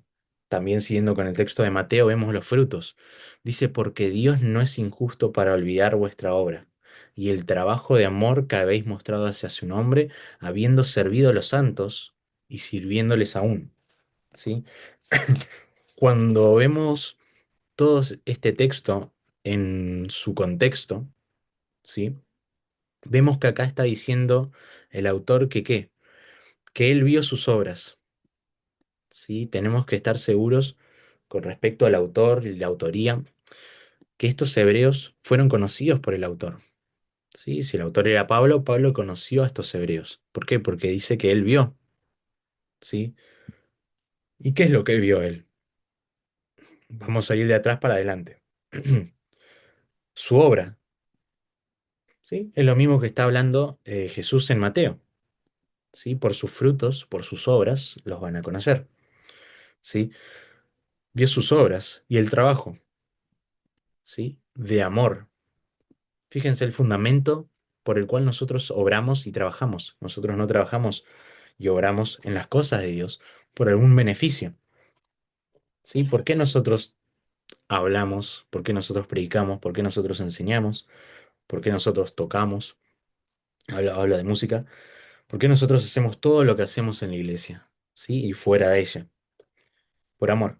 también siguiendo con el texto de Mateo, vemos los frutos. Dice, porque Dios no es injusto para olvidar vuestra obra y el trabajo de amor que habéis mostrado hacia su nombre, habiendo servido a los santos y sirviéndoles aún. ¿Sí? Cuando vemos todo este texto en su contexto, ¿sí? Vemos que acá está diciendo el autor que ¿qué? Que él vio sus obras. ¿Sí? Tenemos que estar seguros con respecto al autor y la autoría, que estos hebreos fueron conocidos por el autor. ¿Sí? Si el autor era Pablo, Pablo conoció a estos hebreos. ¿Por qué? Porque dice que él vio. ¿Sí? ¿Y qué es lo que vio él? Vamos a ir de atrás para adelante. Su obra. ¿Sí? Es lo mismo que está hablando Jesús en Mateo. ¿Sí? Por sus frutos, por sus obras, los van a conocer. ¿Sí? Vio sus obras y el trabajo. ¿Sí? De amor. Fíjense el fundamento por el cual nosotros obramos y trabajamos. Nosotros no trabajamos y obramos en las cosas de Dios por algún beneficio. ¿Sí? ¿Por qué nosotros hablamos? ¿Por qué nosotros predicamos? ¿Por qué nosotros enseñamos? ¿Por qué nosotros tocamos? Hablo de música. ¿Por qué nosotros hacemos todo lo que hacemos en la iglesia? ¿Sí? Y fuera de ella. Por amor.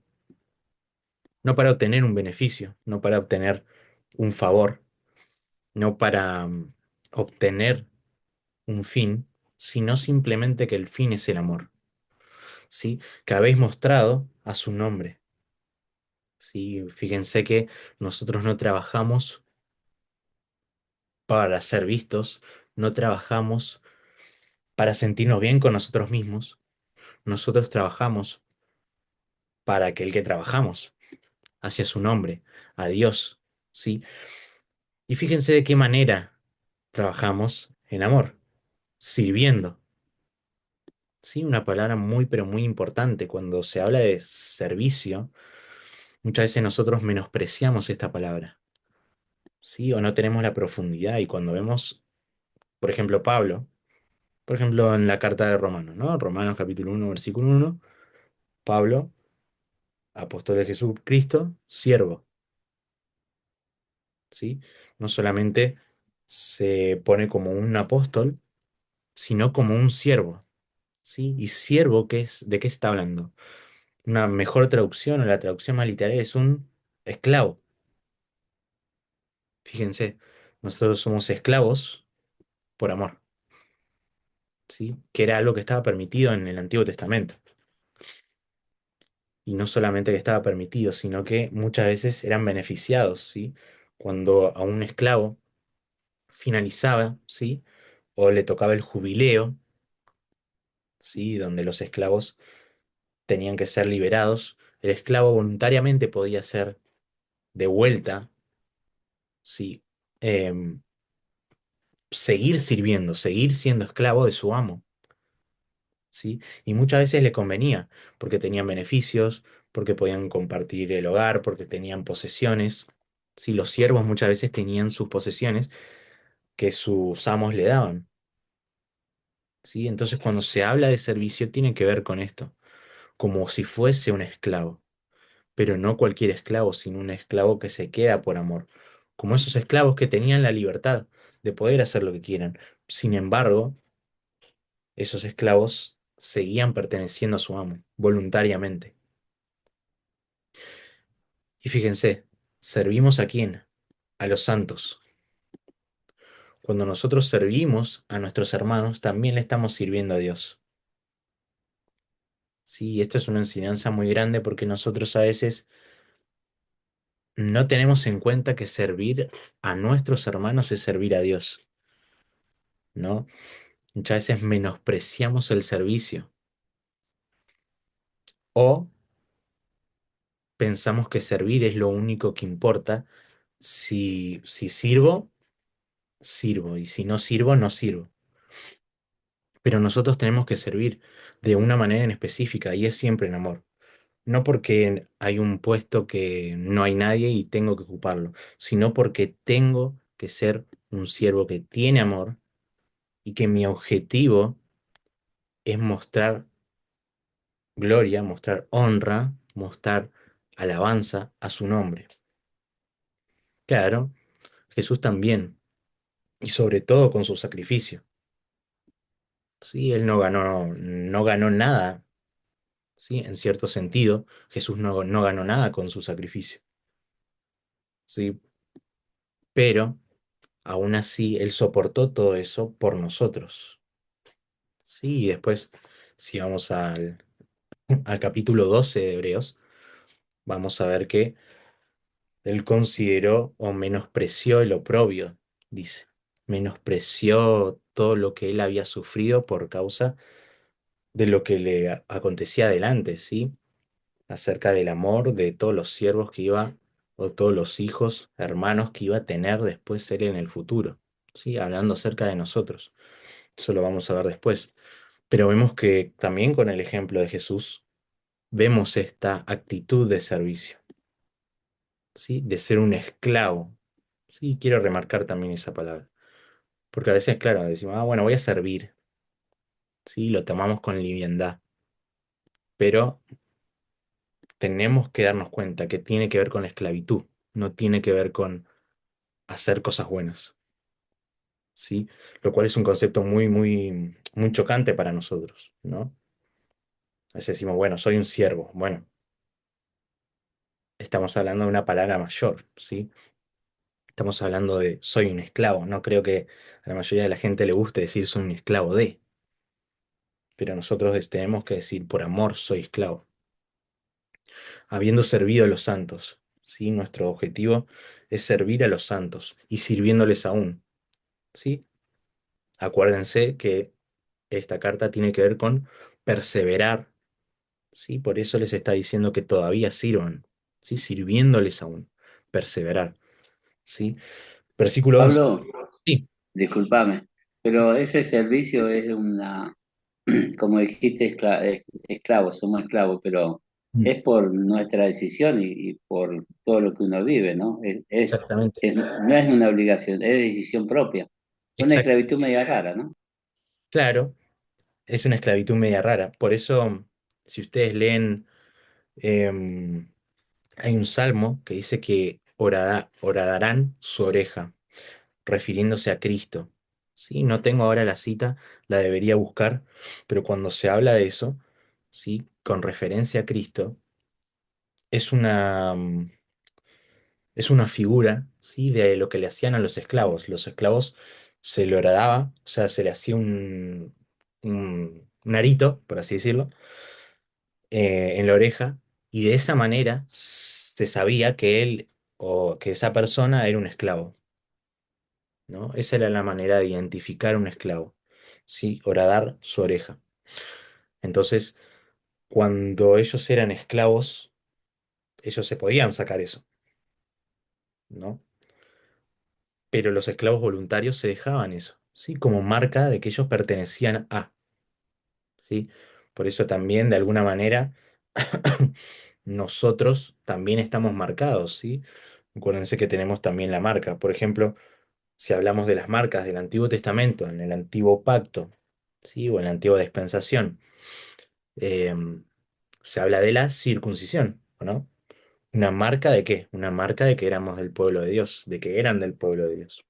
No para obtener un beneficio, no para obtener un favor, no para obtener un fin, sino simplemente que el fin es el amor. ¿Sí? Que habéis mostrado a su nombre. ¿Sí? Fíjense que nosotros no trabajamos para ser vistos, no trabajamos para sentirnos bien con nosotros mismos, nosotros trabajamos para que el que trabajamos hacia su nombre, a Dios, ¿sí? Y fíjense de qué manera trabajamos en amor, sirviendo, ¿sí? Una palabra muy, pero muy importante. Cuando se habla de servicio, muchas veces nosotros menospreciamos esta palabra, ¿sí? O no tenemos la profundidad. Y cuando vemos, por ejemplo, Pablo, por ejemplo, en la carta de Romanos, ¿no? Romanos capítulo 1 versículo 1, Pablo, apóstol de Jesucristo, siervo, ¿sí? No solamente se pone como un apóstol, sino como un siervo, ¿sí? Y siervo, ¿de qué se está hablando? Una mejor traducción o la traducción más literaria es un esclavo. Fíjense, nosotros somos esclavos por amor, ¿sí? Que era algo que estaba permitido en el Antiguo Testamento. Y no solamente que estaba permitido, sino que muchas veces eran beneficiados, ¿sí? Cuando a un esclavo finalizaba, ¿sí? O le tocaba el jubileo, ¿sí? Donde los esclavos tenían que ser liberados, el esclavo voluntariamente podía ser de vuelta, ¿sí? Em, seguir sirviendo, seguir siendo esclavo de su amo, ¿sí? Y muchas veces le convenía, porque tenían beneficios, porque podían compartir el hogar, porque tenían posesiones, ¿sí? Los siervos muchas veces tenían sus posesiones que sus amos le daban, ¿sí? Entonces cuando se habla de servicio tiene que ver con esto, como si fuese un esclavo, pero no cualquier esclavo, sino un esclavo que se queda por amor, como esos esclavos que tenían la libertad de poder hacer lo que quieran. Sin embargo, esos esclavos seguían perteneciendo a su amo, voluntariamente. Y fíjense, ¿servimos a quién? A los santos. Cuando nosotros servimos a nuestros hermanos, también le estamos sirviendo a Dios. Sí, esto es una enseñanza muy grande porque nosotros a veces no tenemos en cuenta que servir a nuestros hermanos es servir a Dios, ¿no? Muchas veces menospreciamos el servicio o pensamos que servir es lo único que importa. Si sirvo, sirvo, y si no sirvo, no sirvo. Pero nosotros tenemos que servir de una manera en específica y es siempre en amor. No porque hay un puesto que no hay nadie y tengo que ocuparlo, sino porque tengo que ser un siervo que tiene amor y que mi objetivo es mostrar gloria, mostrar honra, mostrar alabanza a su nombre. Claro, Jesús también, y sobre todo con su sacrificio. Sí, él no ganó nada, sí, en cierto sentido, Jesús no ganó nada con su sacrificio, sí, pero aún así él soportó todo eso por nosotros. Sí, y después, si vamos al capítulo 12 de Hebreos, vamos a ver que él consideró o menospreció el oprobio, dice. Menospreció todo lo que él había sufrido por causa de lo que le acontecía adelante, ¿sí? Acerca del amor de todos los siervos que iba, o todos los hijos, hermanos que iba a tener después él en el futuro, ¿sí? Hablando acerca de nosotros. Eso lo vamos a ver después. Pero vemos que también con el ejemplo de Jesús, vemos esta actitud de servicio, ¿sí? De ser un esclavo. Sí, quiero remarcar también esa palabra. Porque a veces, claro, decimos, bueno, voy a servir, ¿sí? Lo tomamos con liviandad, pero tenemos que darnos cuenta que tiene que ver con la esclavitud, no tiene que ver con hacer cosas buenas, ¿sí? Lo cual es un concepto muy chocante para nosotros, ¿no? A veces decimos, bueno, soy un siervo. Bueno, estamos hablando de una palabra mayor, ¿sí? Estamos hablando de soy un esclavo. No creo que a la mayoría de la gente le guste decir soy un esclavo de, pero nosotros tenemos que decir por amor soy esclavo. Habiendo servido a los santos, ¿sí? Nuestro objetivo es servir a los santos y sirviéndoles aún, ¿sí? Acuérdense que esta carta tiene que ver con perseverar, ¿sí? Por eso les está diciendo que todavía sirvan, ¿sí? Sirviéndoles aún, perseverar, ¿sí? Versículo 11. Pablo, Sí, discúlpame, sí, pero ese servicio es una, como dijiste, esclavo, somos esclavos, pero mm, es por nuestra decisión y por todo lo que uno vive, ¿no? exactamente, No es una obligación, es decisión propia. Una exacto. esclavitud media rara, ¿no? Claro, es una esclavitud media rara. Por eso, si ustedes leen, em, hay un salmo que dice que horadarán su oreja, refiriéndose a Cristo. Sí, no tengo ahora la cita, la debería buscar, pero cuando se habla de eso, sí, con referencia a Cristo, es es una figura, sí, de lo que le hacían a los esclavos. Los esclavos se le horadaba, o sea, se le hacía un arito, por así decirlo, en la oreja, y de esa manera se sabía que él o que esa persona era un esclavo, ¿no? Esa era la manera de identificar un esclavo, ¿sí? Horadar su oreja. Entonces, cuando ellos eran esclavos, ellos se podían sacar eso, ¿no? Pero los esclavos voluntarios se dejaban eso, ¿sí? Como marca de que ellos pertenecían a, ¿sí? Por eso también, de alguna manera, nosotros también estamos marcados, ¿sí? Acuérdense que tenemos también la marca. Por ejemplo, si hablamos de las marcas del Antiguo Testamento, en el Antiguo Pacto, ¿sí? O en la Antigua Dispensación, em, se habla de la circuncisión, ¿o no? ¿Una marca de qué? Una marca de que éramos del pueblo de Dios, de que eran del pueblo de Dios.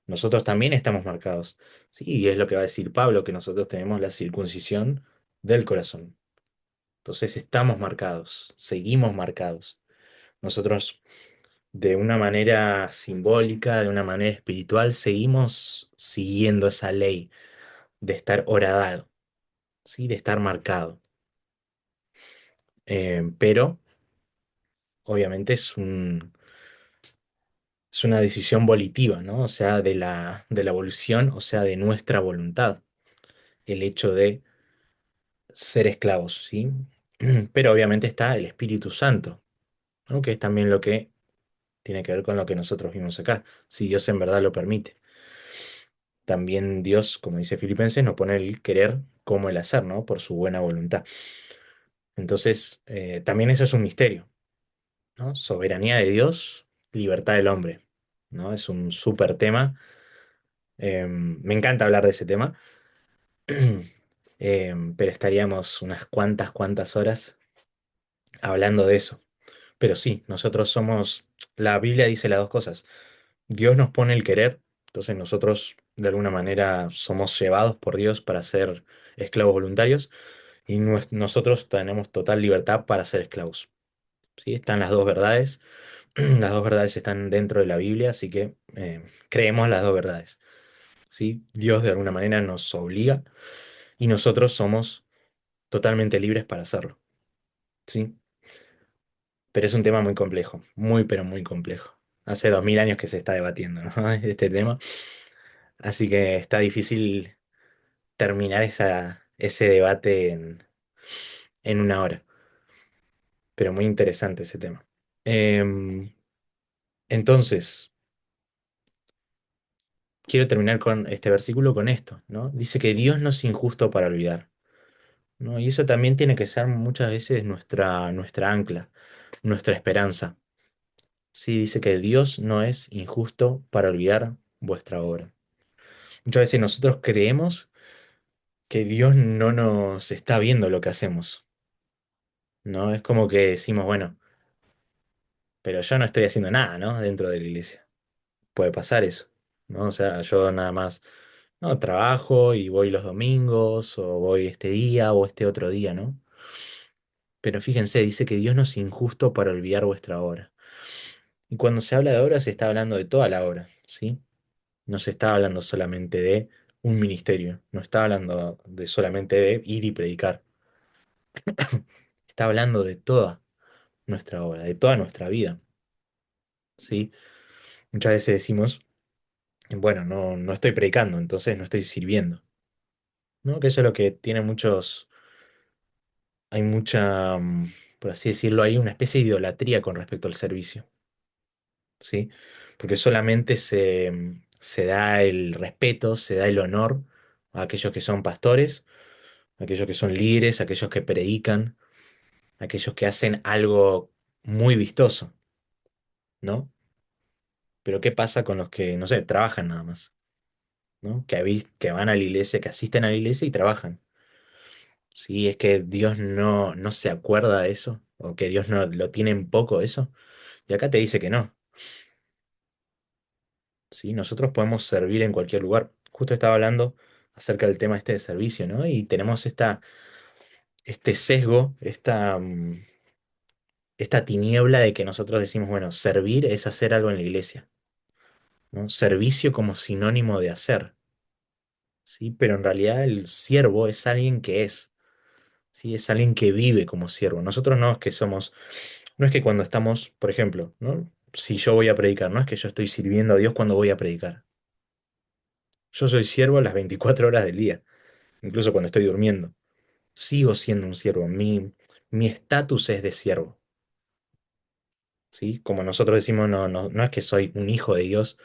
Nosotros también estamos marcados, ¿sí? Y es lo que va a decir Pablo, que nosotros tenemos la circuncisión del corazón. Entonces estamos marcados, seguimos marcados. Nosotros de una manera simbólica, de una manera espiritual, seguimos siguiendo esa ley de estar horadado, ¿sí? De estar marcado. Pero obviamente es una decisión volitiva, ¿no? O sea, de la evolución, o sea, de nuestra voluntad, el hecho de ser esclavos, ¿sí? Pero obviamente está el Espíritu Santo, ¿no? Que es también lo que tiene que ver con lo que nosotros vimos acá, si Dios en verdad lo permite. También Dios, como dice Filipenses, nos pone el querer como el hacer, ¿no? Por su buena voluntad. Entonces, también eso es un misterio, ¿no? Soberanía de Dios, libertad del hombre, ¿no? Es un súper tema. Me encanta hablar de ese tema. pero estaríamos unas cuantas horas hablando de eso. Pero sí, nosotros somos, la Biblia dice las dos cosas. Dios nos pone el querer, entonces nosotros de alguna manera somos llevados por Dios para ser esclavos voluntarios y nosotros tenemos total libertad para ser esclavos. ¿Sí? Están las dos verdades, las dos verdades están dentro de la Biblia, así que creemos las dos verdades. ¿Sí? Dios de alguna manera nos obliga y nosotros somos totalmente libres para hacerlo. ¿Sí? Pero es un tema muy complejo, muy pero muy complejo. Hace 2000 años que se está debatiendo, ¿no? Este tema, así que está difícil terminar ese debate en una hora, pero muy interesante ese tema. Em, entonces, quiero terminar con este versículo con esto, ¿no? Dice que Dios no es injusto para olvidar, ¿no? Y eso también tiene que ser muchas veces nuestra ancla, nuestra esperanza. Sí, dice que Dios no es injusto para olvidar vuestra obra. Muchas veces nosotros creemos que Dios no nos está viendo lo que hacemos, ¿no? Es como que decimos, bueno, pero yo no estoy haciendo nada, ¿no? Dentro de la iglesia. Puede pasar eso, ¿no? O sea, yo nada más, no, trabajo y voy los domingos, o voy este día o este otro día, ¿no? Pero fíjense, dice que Dios no es injusto para olvidar vuestra obra. Y cuando se habla de obra, se está hablando de toda la obra, ¿sí? No se está hablando solamente de un ministerio, no está hablando de solamente de ir y predicar. Está hablando de toda nuestra obra, de toda nuestra vida, ¿sí? Muchas veces decimos, bueno, no estoy predicando, entonces no estoy sirviendo, ¿no? Que eso es lo que tiene hay mucha, por así decirlo, hay una especie de idolatría con respecto al servicio, ¿sí? Porque solamente se da el respeto, se da el honor a aquellos que son pastores, a aquellos que son líderes, a aquellos que predican, a aquellos que hacen algo muy vistoso, ¿no? Pero ¿qué pasa con los que, no sé, trabajan nada más? ¿No? Que van a la iglesia, que asisten a la iglesia y trabajan. Sí, es que Dios no se acuerda de eso, o que Dios no lo tiene en poco eso. Y acá te dice que no. Sí, nosotros podemos servir en cualquier lugar. Justo estaba hablando acerca del tema este de servicio, ¿no? Y tenemos este sesgo, esta tiniebla de que nosotros decimos, bueno, servir es hacer algo en la iglesia, ¿no? Servicio como sinónimo de hacer, ¿sí? Pero en realidad el siervo es alguien que es. ¿Sí? Es alguien que vive como siervo. Nosotros no es que somos, no es que cuando estamos, por ejemplo, ¿no? Si yo voy a predicar, no es que yo estoy sirviendo a Dios cuando voy a predicar. Yo soy siervo las 24 horas del día, incluso cuando estoy durmiendo. Sigo siendo un siervo. Mi estatus es de siervo. ¿Sí? Como nosotros decimos, no es que soy un hijo de Dios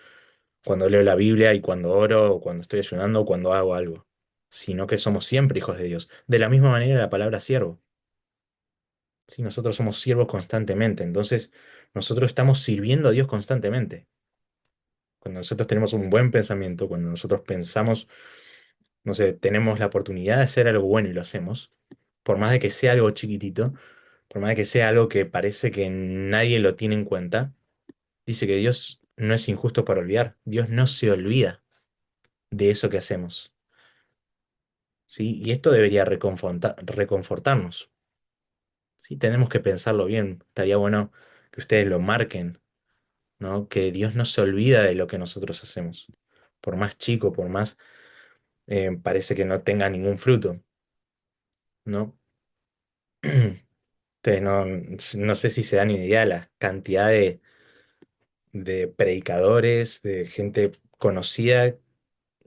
cuando leo la Biblia y cuando oro, o cuando estoy ayunando, o cuando hago algo, sino que somos siempre hijos de Dios. De la misma manera la palabra siervo. Sí, nosotros somos siervos constantemente, entonces nosotros estamos sirviendo a Dios constantemente. Cuando nosotros tenemos un buen pensamiento, cuando nosotros pensamos, no sé, tenemos la oportunidad de hacer algo bueno y lo hacemos, por más de que sea algo chiquitito, por más de que sea algo que parece que nadie lo tiene en cuenta, dice que Dios no es injusto para olvidar. Dios no se olvida de eso que hacemos. ¿Sí? Y esto debería reconfortarnos. ¿Sí? Tenemos que pensarlo bien. Estaría bueno que ustedes lo marquen, ¿no? Que Dios no se olvida de lo que nosotros hacemos. Por más chico, por más parece que no tenga ningún fruto, ¿no? Ustedes no sé si se dan ni idea de la cantidad de predicadores, de gente conocida,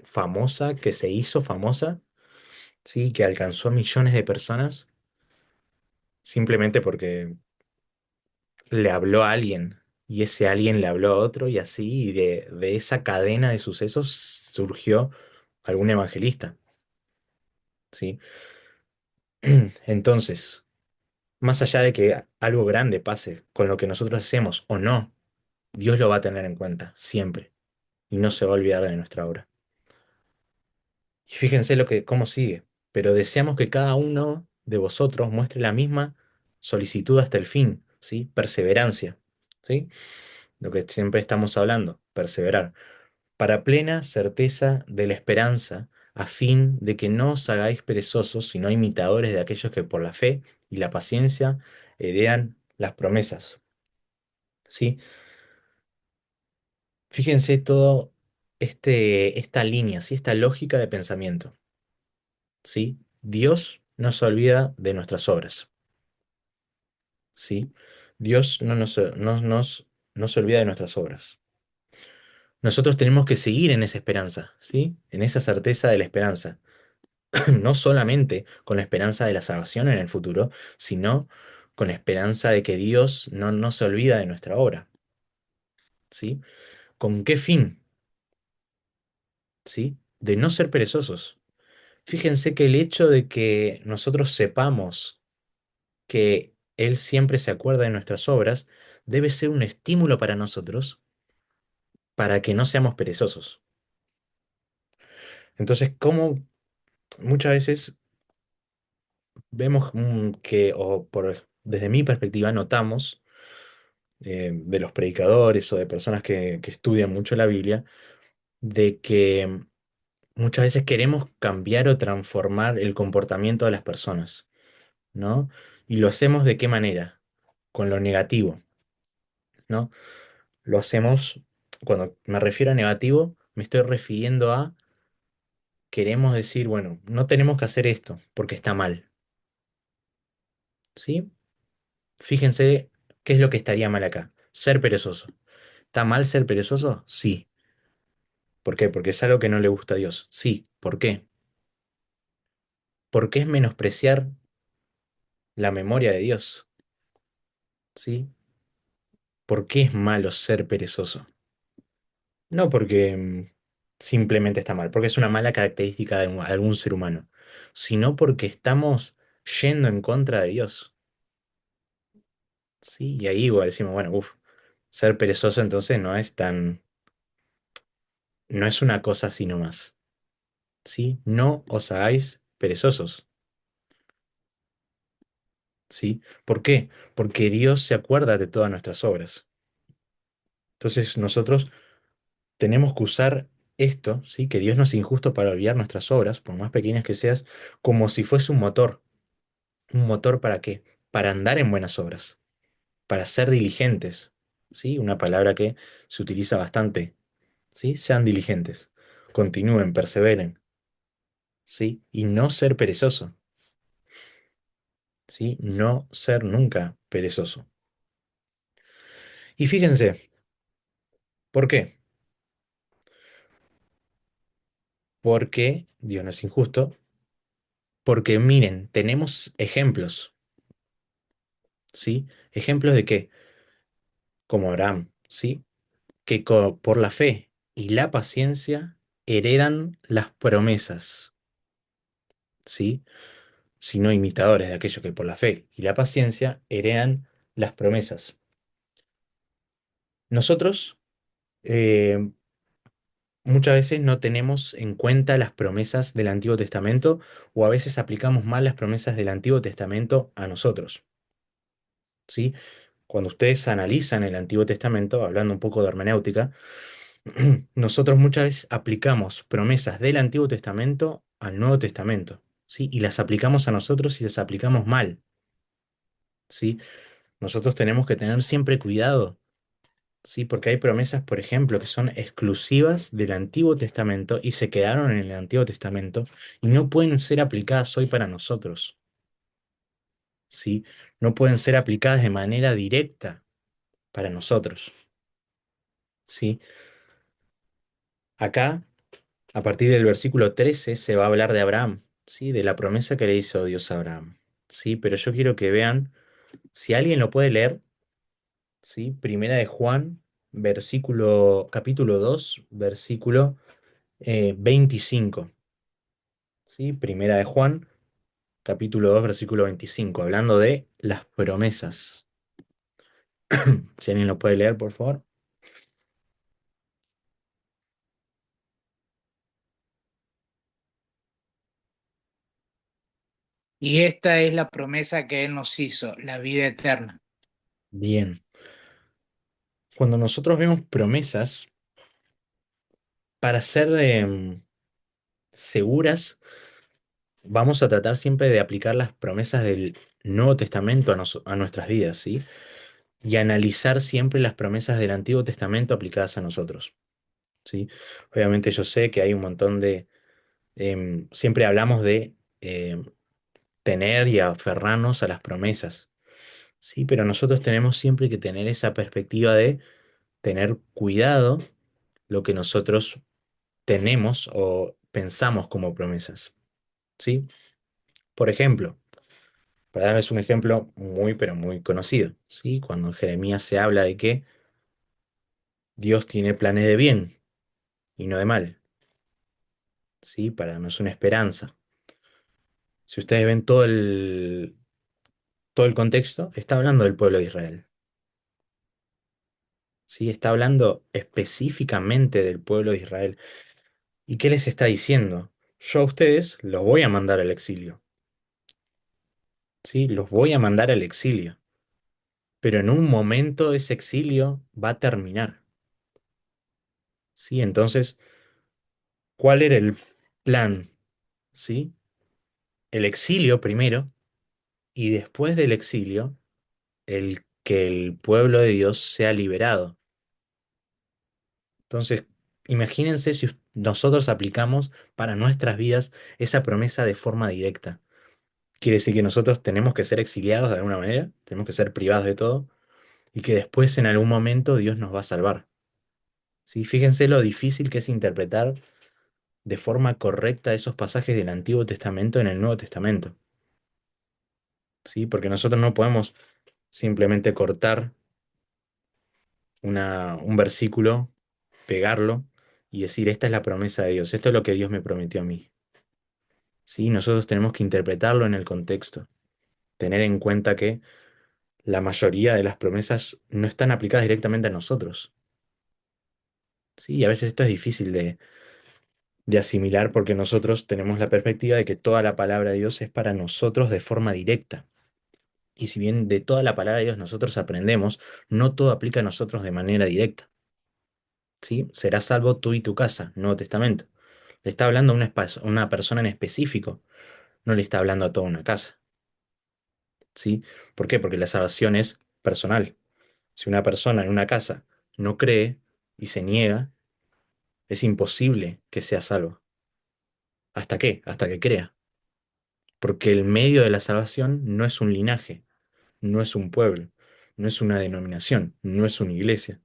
famosa, que se hizo famosa, ¿sí? Que alcanzó a millones de personas simplemente porque le habló a alguien. Y ese alguien le habló a otro y así, y de esa cadena de sucesos surgió algún evangelista. ¿Sí? Entonces, más allá de que algo grande pase con lo que nosotros hacemos o no, Dios lo va a tener en cuenta siempre y no se va a olvidar de nuestra obra. Y fíjense cómo sigue. pero deseamos que cada uno de vosotros muestre la misma solicitud hasta el fin, ¿sí? Perseverancia, ¿sí? Lo que siempre estamos hablando, perseverar, para plena certeza de la esperanza, a fin de que no os hagáis perezosos, sino imitadores de aquellos que por la fe y la paciencia heredan las promesas, ¿sí? Fíjense todo esta línea, ¿sí? Esta lógica de pensamiento, ¿sí? Dios no se olvida de nuestras obras, ¿sí? Dios no se olvida de nuestras obras. Nosotros tenemos que seguir en esa esperanza, ¿sí? En esa certeza de la esperanza. No solamente con la esperanza de la salvación en el futuro, sino con la esperanza de que Dios no se olvida de nuestra obra, ¿sí? ¿Con qué fin? ¿Sí? De no ser perezosos. Fíjense que el hecho de que nosotros sepamos que Él siempre se acuerda de nuestras obras debe ser un estímulo para nosotros para que no seamos perezosos. Entonces, como muchas veces vemos que, desde mi perspectiva, notamos de los predicadores o de personas que estudian mucho la Biblia, de que muchas veces queremos cambiar o transformar el comportamiento de las personas, ¿no? ¿Y lo hacemos de qué manera? Con lo negativo, ¿no? Lo hacemos, cuando me refiero a negativo, me estoy refiriendo a, queremos decir, bueno, no tenemos que hacer esto porque está mal, ¿sí? Fíjense qué es lo que estaría mal acá. Ser perezoso. ¿Está mal ser perezoso? Sí. ¿Por qué? Porque es algo que no le gusta a Dios. Sí. ¿Por qué? Porque es menospreciar la memoria de Dios. ¿Sí? ¿Por qué es malo ser perezoso? No porque simplemente está mal, porque es una mala característica de algún ser humano, sino porque estamos yendo en contra de Dios. ¿Sí? Y ahí igual decimos, bueno, uff, ser perezoso entonces no es una cosa así nomás. ¿Sí? No os hagáis perezosos. ¿Sí? ¿Por qué? Porque Dios se acuerda de todas nuestras obras. Entonces nosotros tenemos que usar esto, ¿sí? Que Dios no es injusto para olvidar nuestras obras, por más pequeñas que seas, como si fuese un motor. ¿Un motor para qué? Para andar en buenas obras, para ser diligentes, ¿sí? Una palabra que se utiliza bastante, ¿sí? Sean diligentes, continúen, perseveren, ¿sí? Y no ser perezoso, ¿sí? No ser nunca perezoso. Y fíjense, ¿por qué? Porque Dios no es injusto, porque miren, tenemos ejemplos, ¿sí? Ejemplos de qué, como Abraham, ¿sí? Que por la fe y la paciencia heredan las promesas, ¿sí? Sino imitadores de aquellos que por la fe y la paciencia heredan las promesas. Nosotros eh, muchas veces no tenemos en cuenta las promesas del Antiguo Testamento o a veces aplicamos mal las promesas del Antiguo Testamento a nosotros, ¿sí? Cuando ustedes analizan el Antiguo Testamento, hablando un poco de hermenéutica, nosotros muchas veces aplicamos promesas del Antiguo Testamento al Nuevo Testamento, ¿sí? Y las aplicamos a nosotros y las aplicamos mal, ¿sí? Nosotros tenemos que tener siempre cuidado, ¿sí? Porque hay promesas, por ejemplo, que son exclusivas del Antiguo Testamento y se quedaron en el Antiguo Testamento y no pueden ser aplicadas hoy para nosotros, ¿sí? No pueden ser aplicadas de manera directa para nosotros, ¿sí? Acá, a partir del versículo 13, se va a hablar de Abraham, ¿sí? De la promesa que le hizo Dios a Abraham, ¿sí? Pero yo quiero que vean, si alguien lo puede leer, ¿sí? Primera de Juan, capítulo 2, versículo 25, ¿sí? Primera de Juan, capítulo 2, versículo 25, hablando de las promesas. Si alguien lo puede leer, por favor. Y esta es la promesa que Él nos hizo, la vida eterna. Bien, cuando nosotros vemos promesas, para ser seguras, vamos a tratar siempre de aplicar las promesas del Nuevo Testamento a nuestras vidas, ¿sí? Y analizar siempre las promesas del Antiguo Testamento aplicadas a nosotros, ¿sí? Obviamente yo sé que hay un montón de... siempre hablamos de tener y aferrarnos a las promesas, ¿sí? Pero nosotros tenemos siempre que tener esa perspectiva de tener cuidado lo que nosotros tenemos o pensamos como promesas, ¿sí? Por ejemplo, para darles un ejemplo muy, pero muy conocido, ¿sí? Cuando en Jeremías se habla de que Dios tiene planes de bien y no de mal, ¿sí? Para darnos una esperanza. Si ustedes ven todo el contexto, está hablando del pueblo de Israel, ¿sí? Está hablando específicamente del pueblo de Israel. ¿Y qué les está diciendo? Yo a ustedes los voy a mandar al exilio, ¿sí? Los voy a mandar al exilio, pero en un momento ese exilio va a terminar, ¿sí? Entonces, ¿cuál era el plan? ¿Sí? El exilio primero y después del exilio, el que el pueblo de Dios sea liberado. Entonces, imagínense si nosotros aplicamos para nuestras vidas esa promesa de forma directa. Quiere decir que nosotros tenemos que ser exiliados de alguna manera, tenemos que ser privados de todo y que después en algún momento Dios nos va a salvar. ¿Sí? Fíjense lo difícil que es interpretar de forma correcta esos pasajes del Antiguo Testamento en el Nuevo Testamento. ¿Sí? Porque nosotros no podemos simplemente cortar un versículo, pegarlo y decir, esta es la promesa de Dios, esto es lo que Dios me prometió a mí. ¿Sí? Nosotros tenemos que interpretarlo en el contexto, tener en cuenta que la mayoría de las promesas no están aplicadas directamente a nosotros. ¿Sí? Y a veces esto es difícil de asimilar porque nosotros tenemos la perspectiva de que toda la palabra de Dios es para nosotros de forma directa. Y si bien de toda la palabra de Dios nosotros aprendemos, no todo aplica a nosotros de manera directa. ¿Sí? Serás salvo tú y tu casa, Nuevo Testamento. Le está hablando a una persona en específico, no le está hablando a toda una casa. ¿Sí? ¿Por qué? Porque la salvación es personal. Si una persona en una casa no cree y se niega, es imposible que sea salvo. ¿Hasta qué? Hasta que crea. Porque el medio de la salvación no es un linaje, no es un pueblo, no es una denominación, no es una iglesia.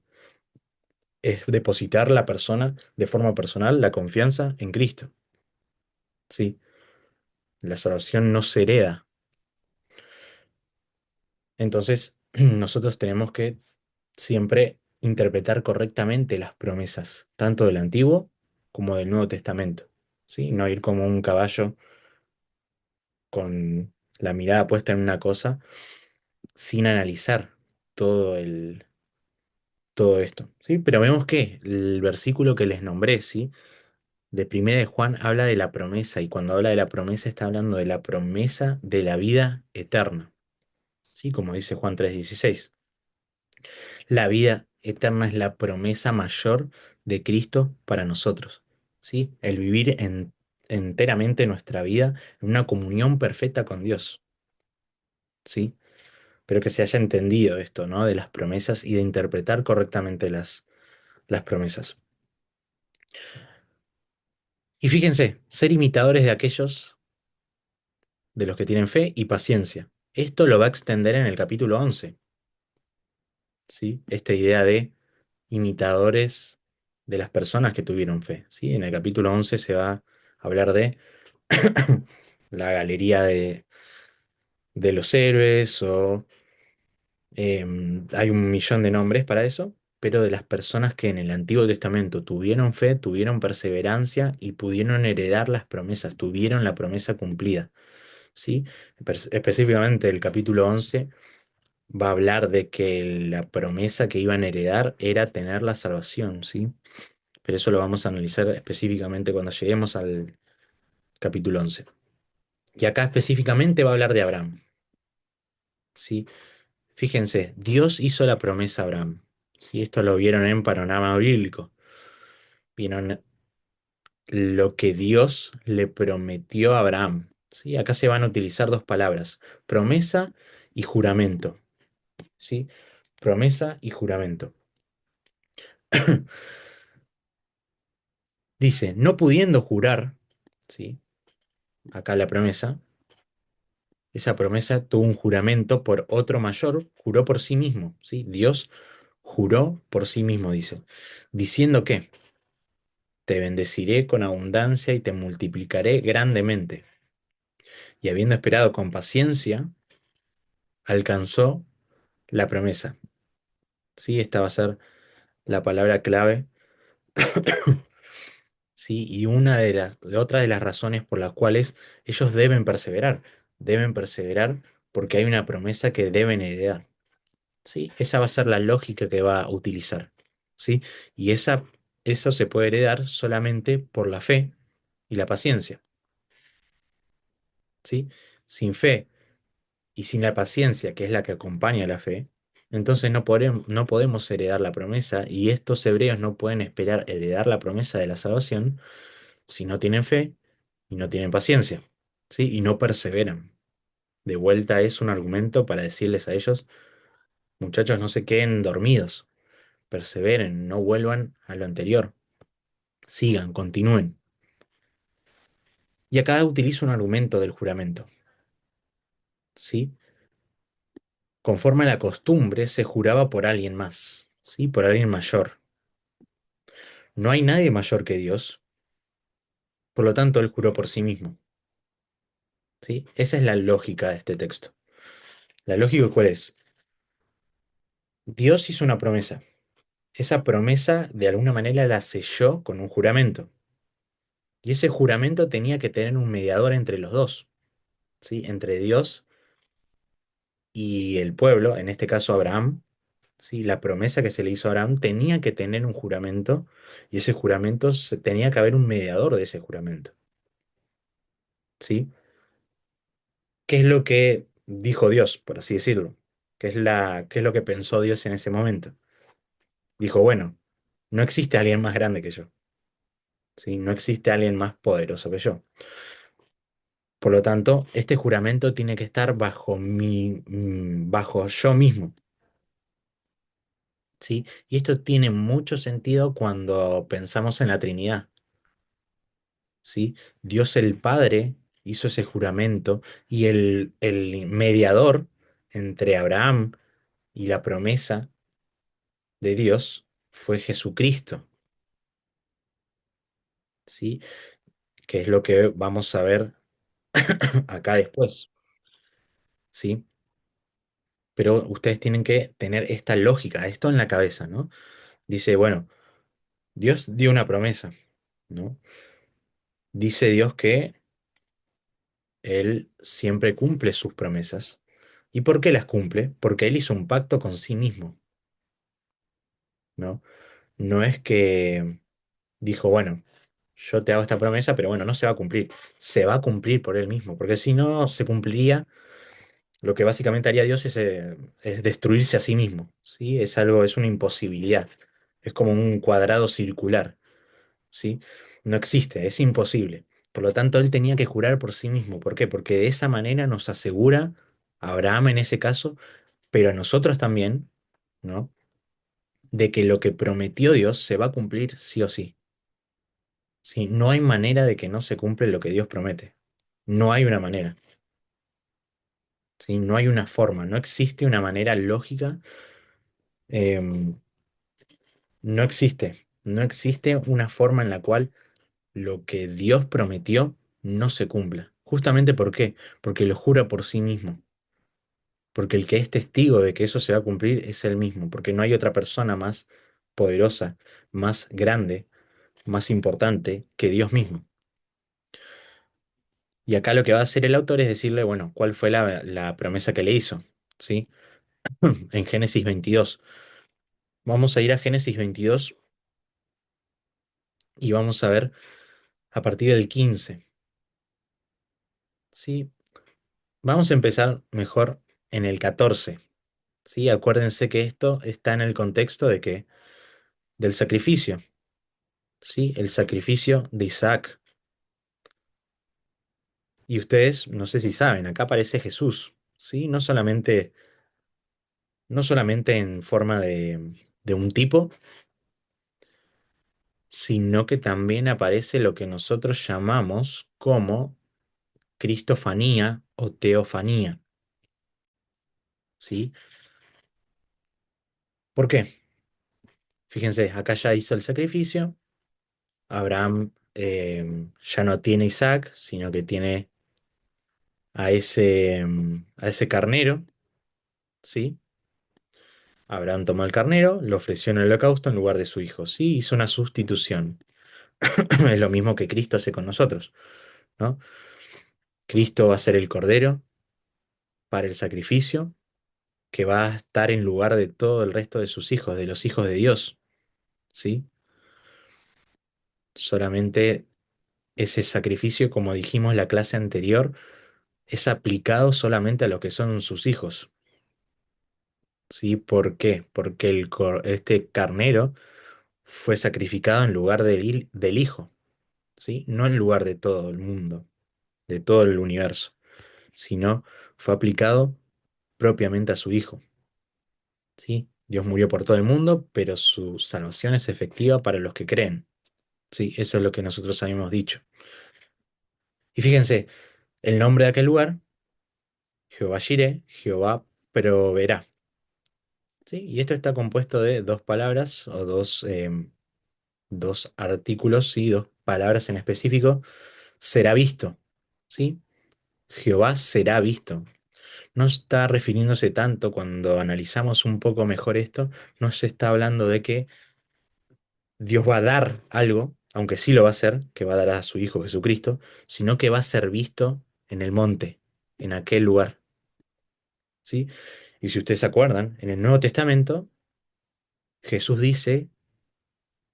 Es depositar la persona de forma personal la confianza en Cristo. ¿Sí? La salvación no se hereda. Entonces, nosotros tenemos que siempre interpretar correctamente las promesas, tanto del Antiguo como del Nuevo Testamento. ¿Sí? No ir como un caballo con la mirada puesta en una cosa sin analizar todo todo esto. ¿Sí? Pero vemos que el versículo que les nombré, ¿sí? De Primera de Juan habla de la promesa y cuando habla de la promesa está hablando de la promesa de la vida eterna. ¿Sí? Como dice Juan 3:16. La vida eterna es la promesa mayor de Cristo para nosotros. ¿Sí? El vivir enteramente nuestra vida en una comunión perfecta con Dios. ¿Sí? Pero que se haya entendido esto, ¿no? De las promesas y de interpretar correctamente las promesas. Y fíjense, ser imitadores de aquellos de los que tienen fe y paciencia. Esto lo va a extender en el capítulo 11, ¿sí? Esta idea de imitadores de las personas que tuvieron fe, ¿sí? En el capítulo 11 se va a hablar de la galería de los héroes o hay un millón de nombres para eso, pero de las personas que en el Antiguo Testamento tuvieron fe, tuvieron perseverancia y pudieron heredar las promesas, tuvieron la promesa cumplida, ¿sí? Específicamente el capítulo 11 va a hablar de que la promesa que iban a heredar era tener la salvación, ¿sí? Pero eso lo vamos a analizar específicamente cuando lleguemos al capítulo 11. Y acá específicamente va a hablar de Abraham, ¿sí? Fíjense, Dios hizo la promesa a Abraham, ¿sí? Esto lo vieron en Panorama Bíblico. Vieron lo que Dios le prometió a Abraham, ¿sí? Acá se van a utilizar dos palabras, promesa y juramento, ¿sí? Promesa y juramento. Dice, no pudiendo jurar, ¿sí? Acá la promesa, esa promesa tuvo un juramento por otro mayor, juró por sí mismo, ¿sí? Dios juró por sí mismo, dice, diciendo que te bendeciré con abundancia y te multiplicaré grandemente. Y habiendo esperado con paciencia, alcanzó la promesa. ¿Sí? Esta va a ser la palabra clave. ¿Sí? Y otra de las razones por las cuales ellos deben perseverar porque hay una promesa que deben heredar. ¿Sí? Esa va a ser la lógica que va a utilizar. ¿Sí? Y eso se puede heredar solamente por la fe y la paciencia. ¿Sí? Sin fe y sin la paciencia, que es la que acompaña la fe, entonces no podemos heredar la promesa y estos hebreos no pueden esperar heredar la promesa de la salvación si no tienen fe y no tienen paciencia, ¿sí? Y no perseveran. De vuelta es un argumento para decirles a ellos, muchachos, no se queden dormidos, perseveren, no vuelvan a lo anterior, sigan, continúen. Y acá utilizo un argumento del juramento, ¿sí? Conforme a la costumbre, se juraba por alguien más, ¿sí? Por alguien mayor. No hay nadie mayor que Dios, por lo tanto, él juró por sí mismo, ¿sí? Esa es la lógica de este texto. ¿La lógica cuál es? Dios hizo una promesa. Esa promesa, de alguna manera, la selló con un juramento. Y ese juramento tenía que tener un mediador entre los dos, ¿sí? Entre Dios y el pueblo, en este caso Abraham, ¿sí? La promesa que se le hizo a Abraham tenía que tener un juramento y ese juramento tenía que haber un mediador de ese juramento, ¿sí? ¿Qué es lo que dijo Dios, por así decirlo? ¿Qué es lo que pensó Dios en ese momento? Dijo, bueno, no existe alguien más grande que yo, ¿sí? No existe alguien más poderoso que yo. Por lo tanto, este juramento tiene que estar bajo yo mismo, ¿sí? Y esto tiene mucho sentido cuando pensamos en la Trinidad, ¿sí? Dios el Padre hizo ese juramento y el mediador entre Abraham y la promesa de Dios fue Jesucristo, ¿sí? Que es lo que vamos a ver acá después, ¿sí? Pero ustedes tienen que tener esta lógica, esto en la cabeza, ¿no? Dice, bueno, Dios dio una promesa, ¿no? Dice Dios que Él siempre cumple sus promesas. ¿Y por qué las cumple? Porque Él hizo un pacto con sí mismo, ¿no? No es que dijo, bueno, yo te hago esta promesa, pero bueno, no se va a cumplir. Se va a cumplir por Él mismo, porque si no se cumpliría, lo que básicamente haría Dios es destruirse a sí mismo, ¿sí? Es algo, es una imposibilidad. Es como un cuadrado circular, ¿sí? No existe, es imposible. Por lo tanto, él tenía que jurar por sí mismo. ¿Por qué? Porque de esa manera nos asegura, a Abraham en ese caso, pero a nosotros también, ¿no? De que lo que prometió Dios se va a cumplir sí o sí. ¿Sí? No hay manera de que no se cumple lo que Dios promete. No hay una manera. ¿Sí? No hay una forma, no existe una manera lógica. em, no existe una forma en la cual lo que Dios prometió no se cumpla. Justamente ¿por qué? Porque lo jura por sí mismo. Porque el que es testigo de que eso se va a cumplir es él mismo. Porque no hay otra persona más poderosa, más grande, más importante que Dios mismo. Y acá lo que va a hacer el autor es decirle, bueno, ¿cuál fue la promesa que le hizo? ¿Sí? En Génesis 22. Vamos a ir a Génesis 22 y vamos a ver a partir del 15. ¿sí? Vamos a empezar mejor en el 14, ¿sí? Acuérdense que esto está en el contexto de que del sacrificio, ¿sí? El sacrificio de Isaac. Y ustedes, no sé si saben, acá aparece Jesús, ¿sí? No solamente en forma de un tipo, sino que también aparece lo que nosotros llamamos como cristofanía o teofanía, ¿sí? ¿Por qué? Fíjense, acá ya hizo el sacrificio, Abraham ya no tiene Isaac, sino que tiene a ese carnero, ¿sí? Abraham tomó el carnero, lo ofreció en el holocausto en lugar de su hijo, ¿sí? Hizo una sustitución. Es lo mismo que Cristo hace con nosotros, ¿no? Cristo va a ser el cordero para el sacrificio, que va a estar en lugar de todo el resto de sus hijos, de los hijos de Dios, ¿sí? Solamente ese sacrificio, como dijimos en la clase anterior, es aplicado solamente a los que son sus hijos, ¿sí? ¿Por qué? Porque este carnero fue sacrificado en lugar del hijo, ¿sí? No en lugar de todo el mundo, de todo el universo, sino fue aplicado propiamente a su hijo, ¿sí? Dios murió por todo el mundo, pero su salvación es efectiva para los que creen, ¿sí? Eso es lo que nosotros habíamos dicho. Y fíjense, el nombre de aquel lugar, Jehová Jireh, Jehová proveerá, ¿sí? Y esto está compuesto de dos palabras o dos artículos, ¿sí? Dos palabras en específico, será visto, ¿sí? Jehová será visto. No está refiriéndose tanto cuando analizamos un poco mejor esto, no se está hablando de que Dios va a dar algo, aunque sí lo va a hacer, que va a dar a su Hijo Jesucristo, sino que va a ser visto en el monte, en aquel lugar, ¿sí? Y si ustedes se acuerdan, en el Nuevo Testamento, Jesús dice,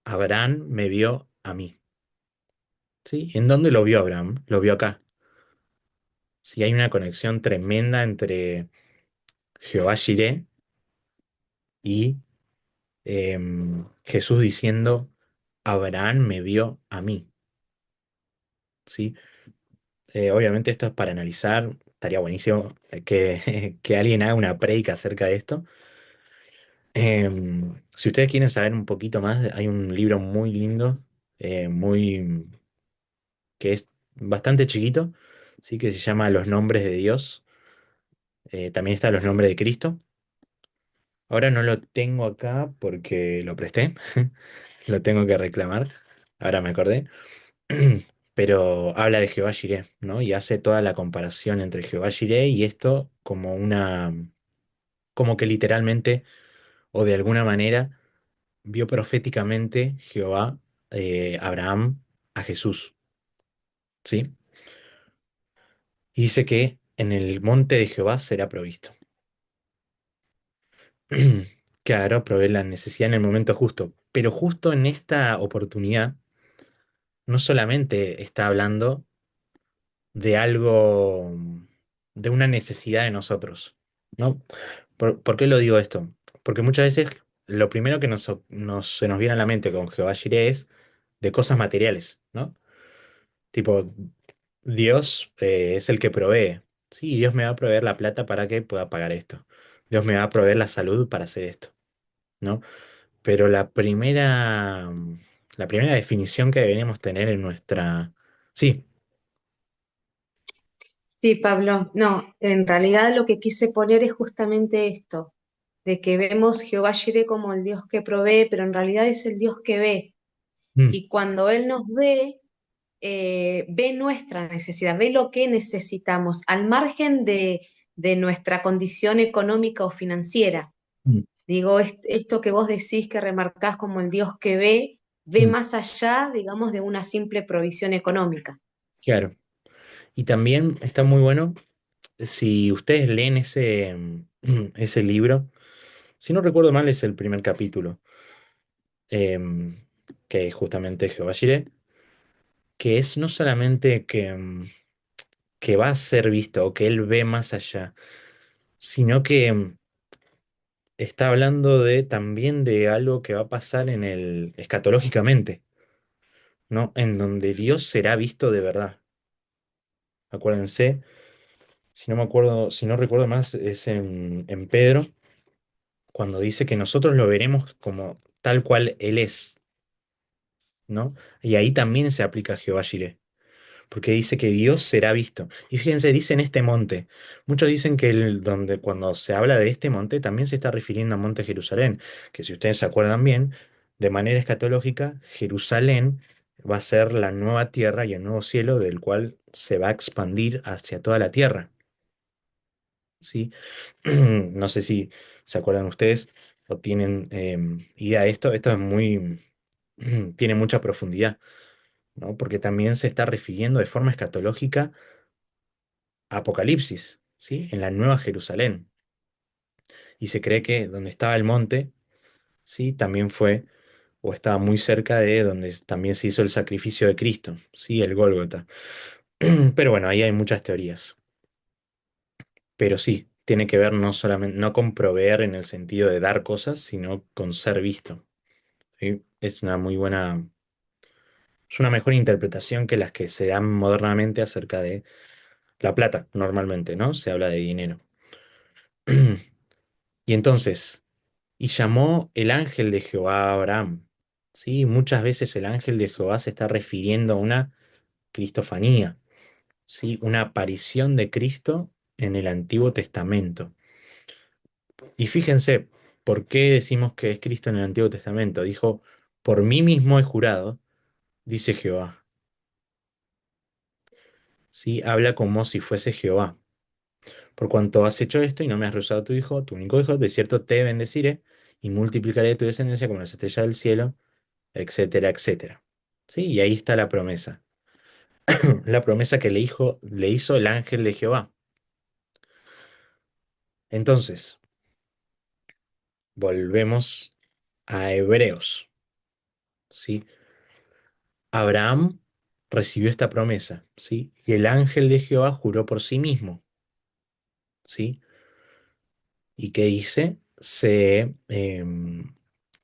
Abraham me vio a mí, ¿sí? ¿En dónde lo vio Abraham? Lo vio acá. Sí, hay una conexión tremenda entre Jehová Jireh y Jesús diciendo, Abraham me vio a mí, ¿sí? Obviamente esto es para analizar, estaría buenísimo que alguien haga una prédica acerca de esto. Si ustedes quieren saber un poquito más, hay un libro muy lindo, que es bastante chiquito, ¿sí? Que se llama Los nombres de Dios. También está Los nombres de Cristo. Ahora no lo tengo acá porque lo presté, lo tengo que reclamar, ahora me acordé. Pero habla de Jehová Jireh, ¿no? Y hace toda la comparación entre Jehová Jireh y esto como que literalmente o de alguna manera vio proféticamente Jehová, Abraham a Jesús, ¿sí? Y dice que en el monte de Jehová será provisto. Claro, provee la necesidad en el momento justo, pero justo en esta oportunidad no solamente está hablando de algo, de una necesidad de nosotros, ¿no? ¿Por qué lo digo esto? Porque muchas veces lo primero que se nos viene a la mente con Jehová Jireh es de cosas materiales, ¿no? Tipo, Dios es el que provee. Sí, Dios me va a proveer la plata para que pueda pagar esto. Dios me va a proveer la salud para hacer esto, ¿no? Pero la primera definición que deberíamos tener en nuestra... Sí. Sí, Pablo, no, en realidad lo que quise poner es justamente esto, de que vemos Jehová Jireh como el Dios que provee, pero en realidad es el Dios que ve. Mm, Y cuando Él nos ve, ve nuestra necesidad, ve lo que necesitamos, al margen de nuestra condición económica o financiera. mm, Digo, esto que vos decís, que remarcás como el Dios que ve mm, más allá, digamos, de una simple provisión económica. claro. Y también está muy bueno si ustedes leen ese libro, si no recuerdo mal es el primer capítulo, que es justamente Jehová Jireh, que es no solamente que que va a ser visto o que él ve más allá, sino que está hablando de también de algo que va a pasar en el escatológicamente, ¿no? En donde Dios será visto de verdad. Acuérdense, si no me acuerdo, si no recuerdo más, es en Pedro, cuando dice que nosotros lo veremos como tal cual Él es, ¿no? Y ahí también se aplica Jehová Jireh, porque dice que Dios será visto. Y fíjense, dice en este monte. Muchos dicen que donde cuando se habla de este monte también se está refiriendo a Monte Jerusalén, que si ustedes se acuerdan bien, de manera escatológica, Jerusalén va a ser la nueva tierra y el nuevo cielo del cual se va a expandir hacia toda la tierra, ¿sí? No sé si se acuerdan ustedes o tienen idea de esto. Esto es muy, tiene mucha profundidad, ¿no? Porque también se está refiriendo de forma escatológica Apocalipsis, ¿sí? En la Nueva Jerusalén. Y se cree que donde estaba el monte, ¿sí? También fue o estaba muy cerca de donde también se hizo el sacrificio de Cristo, ¿sí? El Gólgota. Pero bueno, ahí hay muchas teorías. Pero sí, tiene que ver no solamente, no con proveer en el sentido de dar cosas, sino con ser visto, ¿sí? Es una muy buena, es una mejor interpretación que las que se dan modernamente acerca de la plata, normalmente, ¿no? Se habla de dinero. Y entonces, y llamó el ángel de Jehová a Abraham. Sí, muchas veces el ángel de Jehová se está refiriendo a una cristofanía, ¿sí? Una aparición de Cristo en el Antiguo Testamento. Y fíjense, ¿por qué decimos que es Cristo en el Antiguo Testamento? Dijo, por mí mismo he jurado, dice Jehová. ¿Sí? Habla como si fuese Jehová. Por cuanto has hecho esto y no me has rehusado tu hijo, tu único hijo, de cierto te bendeciré y multiplicaré tu descendencia como las estrellas del cielo, etcétera, etcétera. ¿Sí? Y ahí está la promesa. La promesa que le hizo el ángel de Jehová. Entonces, volvemos a Hebreos. ¿Sí? Abraham recibió esta promesa, ¿sí? Y el ángel de Jehová juró por sí mismo, ¿sí? ¿Y qué dice?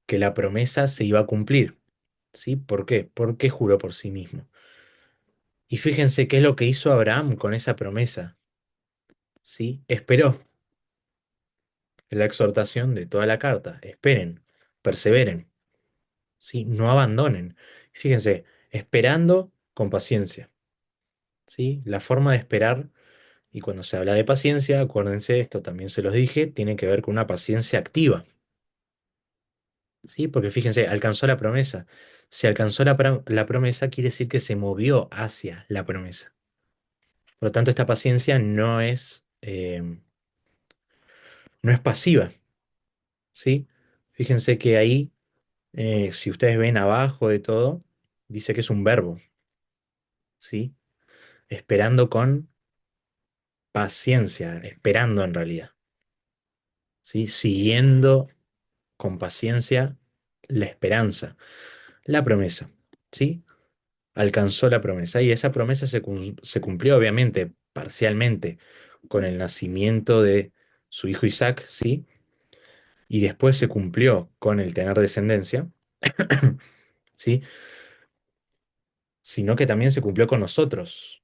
Que la promesa se iba a cumplir, ¿sí? ¿Por qué? Porque juró por sí mismo. Y fíjense qué es lo que hizo Abraham con esa promesa, ¿sí? Esperó la exhortación de toda la carta. Esperen, perseveren, ¿sí? No abandonen. Fíjense, esperando con paciencia, ¿sí? La forma de esperar. Y cuando se habla de paciencia, acuérdense, esto también se los dije, tiene que ver con una paciencia activa, ¿sí? Porque fíjense, alcanzó la promesa. Si alcanzó la promesa, quiere decir que se movió hacia la promesa. Por lo tanto, esta paciencia no es pasiva, ¿sí? Fíjense que ahí, si ustedes ven abajo de todo, dice que es un verbo, ¿sí? Esperando con paciencia, esperando en realidad, ¿sí? Siguiendo con paciencia la esperanza, la promesa, ¿sí? Alcanzó la promesa y esa promesa se cumplió obviamente parcialmente con el nacimiento de su hijo Isaac, ¿sí? Y después se cumplió con el tener descendencia, ¿sí? Sino que también se cumplió con nosotros.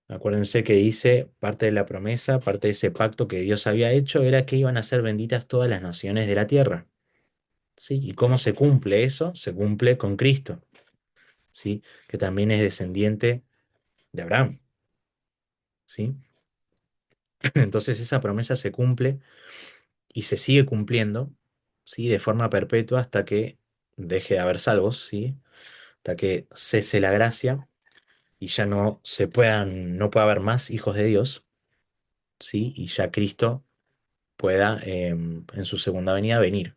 Acuérdense que dice, parte de la promesa, parte de ese pacto que Dios había hecho era que iban a ser benditas todas las naciones de la tierra, ¿sí? ¿Y cómo se cumple eso? Se cumple con Cristo, ¿sí? Que también es descendiente de Abraham, ¿sí? Entonces esa promesa se cumple y se sigue cumpliendo, ¿sí? De forma perpetua hasta que deje de haber salvos, ¿sí? Hasta que cese la gracia y ya no pueda haber más hijos de Dios, ¿sí? Y ya Cristo pueda en su segunda venida venir,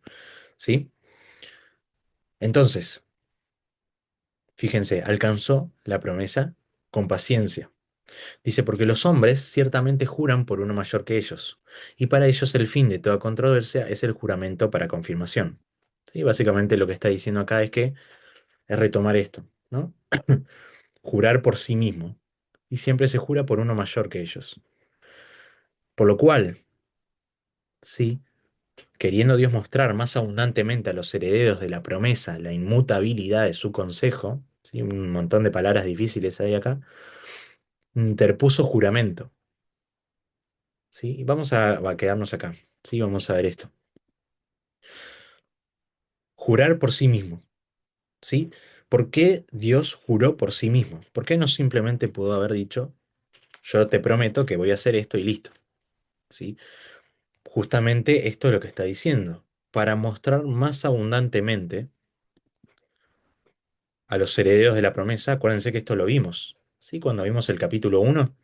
¿sí? Entonces, fíjense, alcanzó la promesa con paciencia. Dice, porque los hombres ciertamente juran por uno mayor que ellos, y para ellos el fin de toda controversia es el juramento para confirmación. ¿Sí? Básicamente lo que está diciendo acá es que es retomar esto, ¿no? Jurar por sí mismo, y siempre se jura por uno mayor que ellos. Por lo cual, sí, queriendo Dios mostrar más abundantemente a los herederos de la promesa la inmutabilidad de su consejo, ¿sí? Un montón de palabras difíciles hay acá, interpuso juramento, ¿sí? Y vamos a quedarnos acá, ¿sí? Vamos a ver esto. Jurar por sí mismo, ¿sí? ¿Por qué Dios juró por sí mismo? ¿Por qué no simplemente pudo haber dicho, yo te prometo que voy a hacer esto y listo? ¿Sí? Justamente esto es lo que está diciendo, para mostrar más abundantemente a los herederos de la promesa. Acuérdense que esto lo vimos, ¿sí? Cuando vimos el capítulo 1,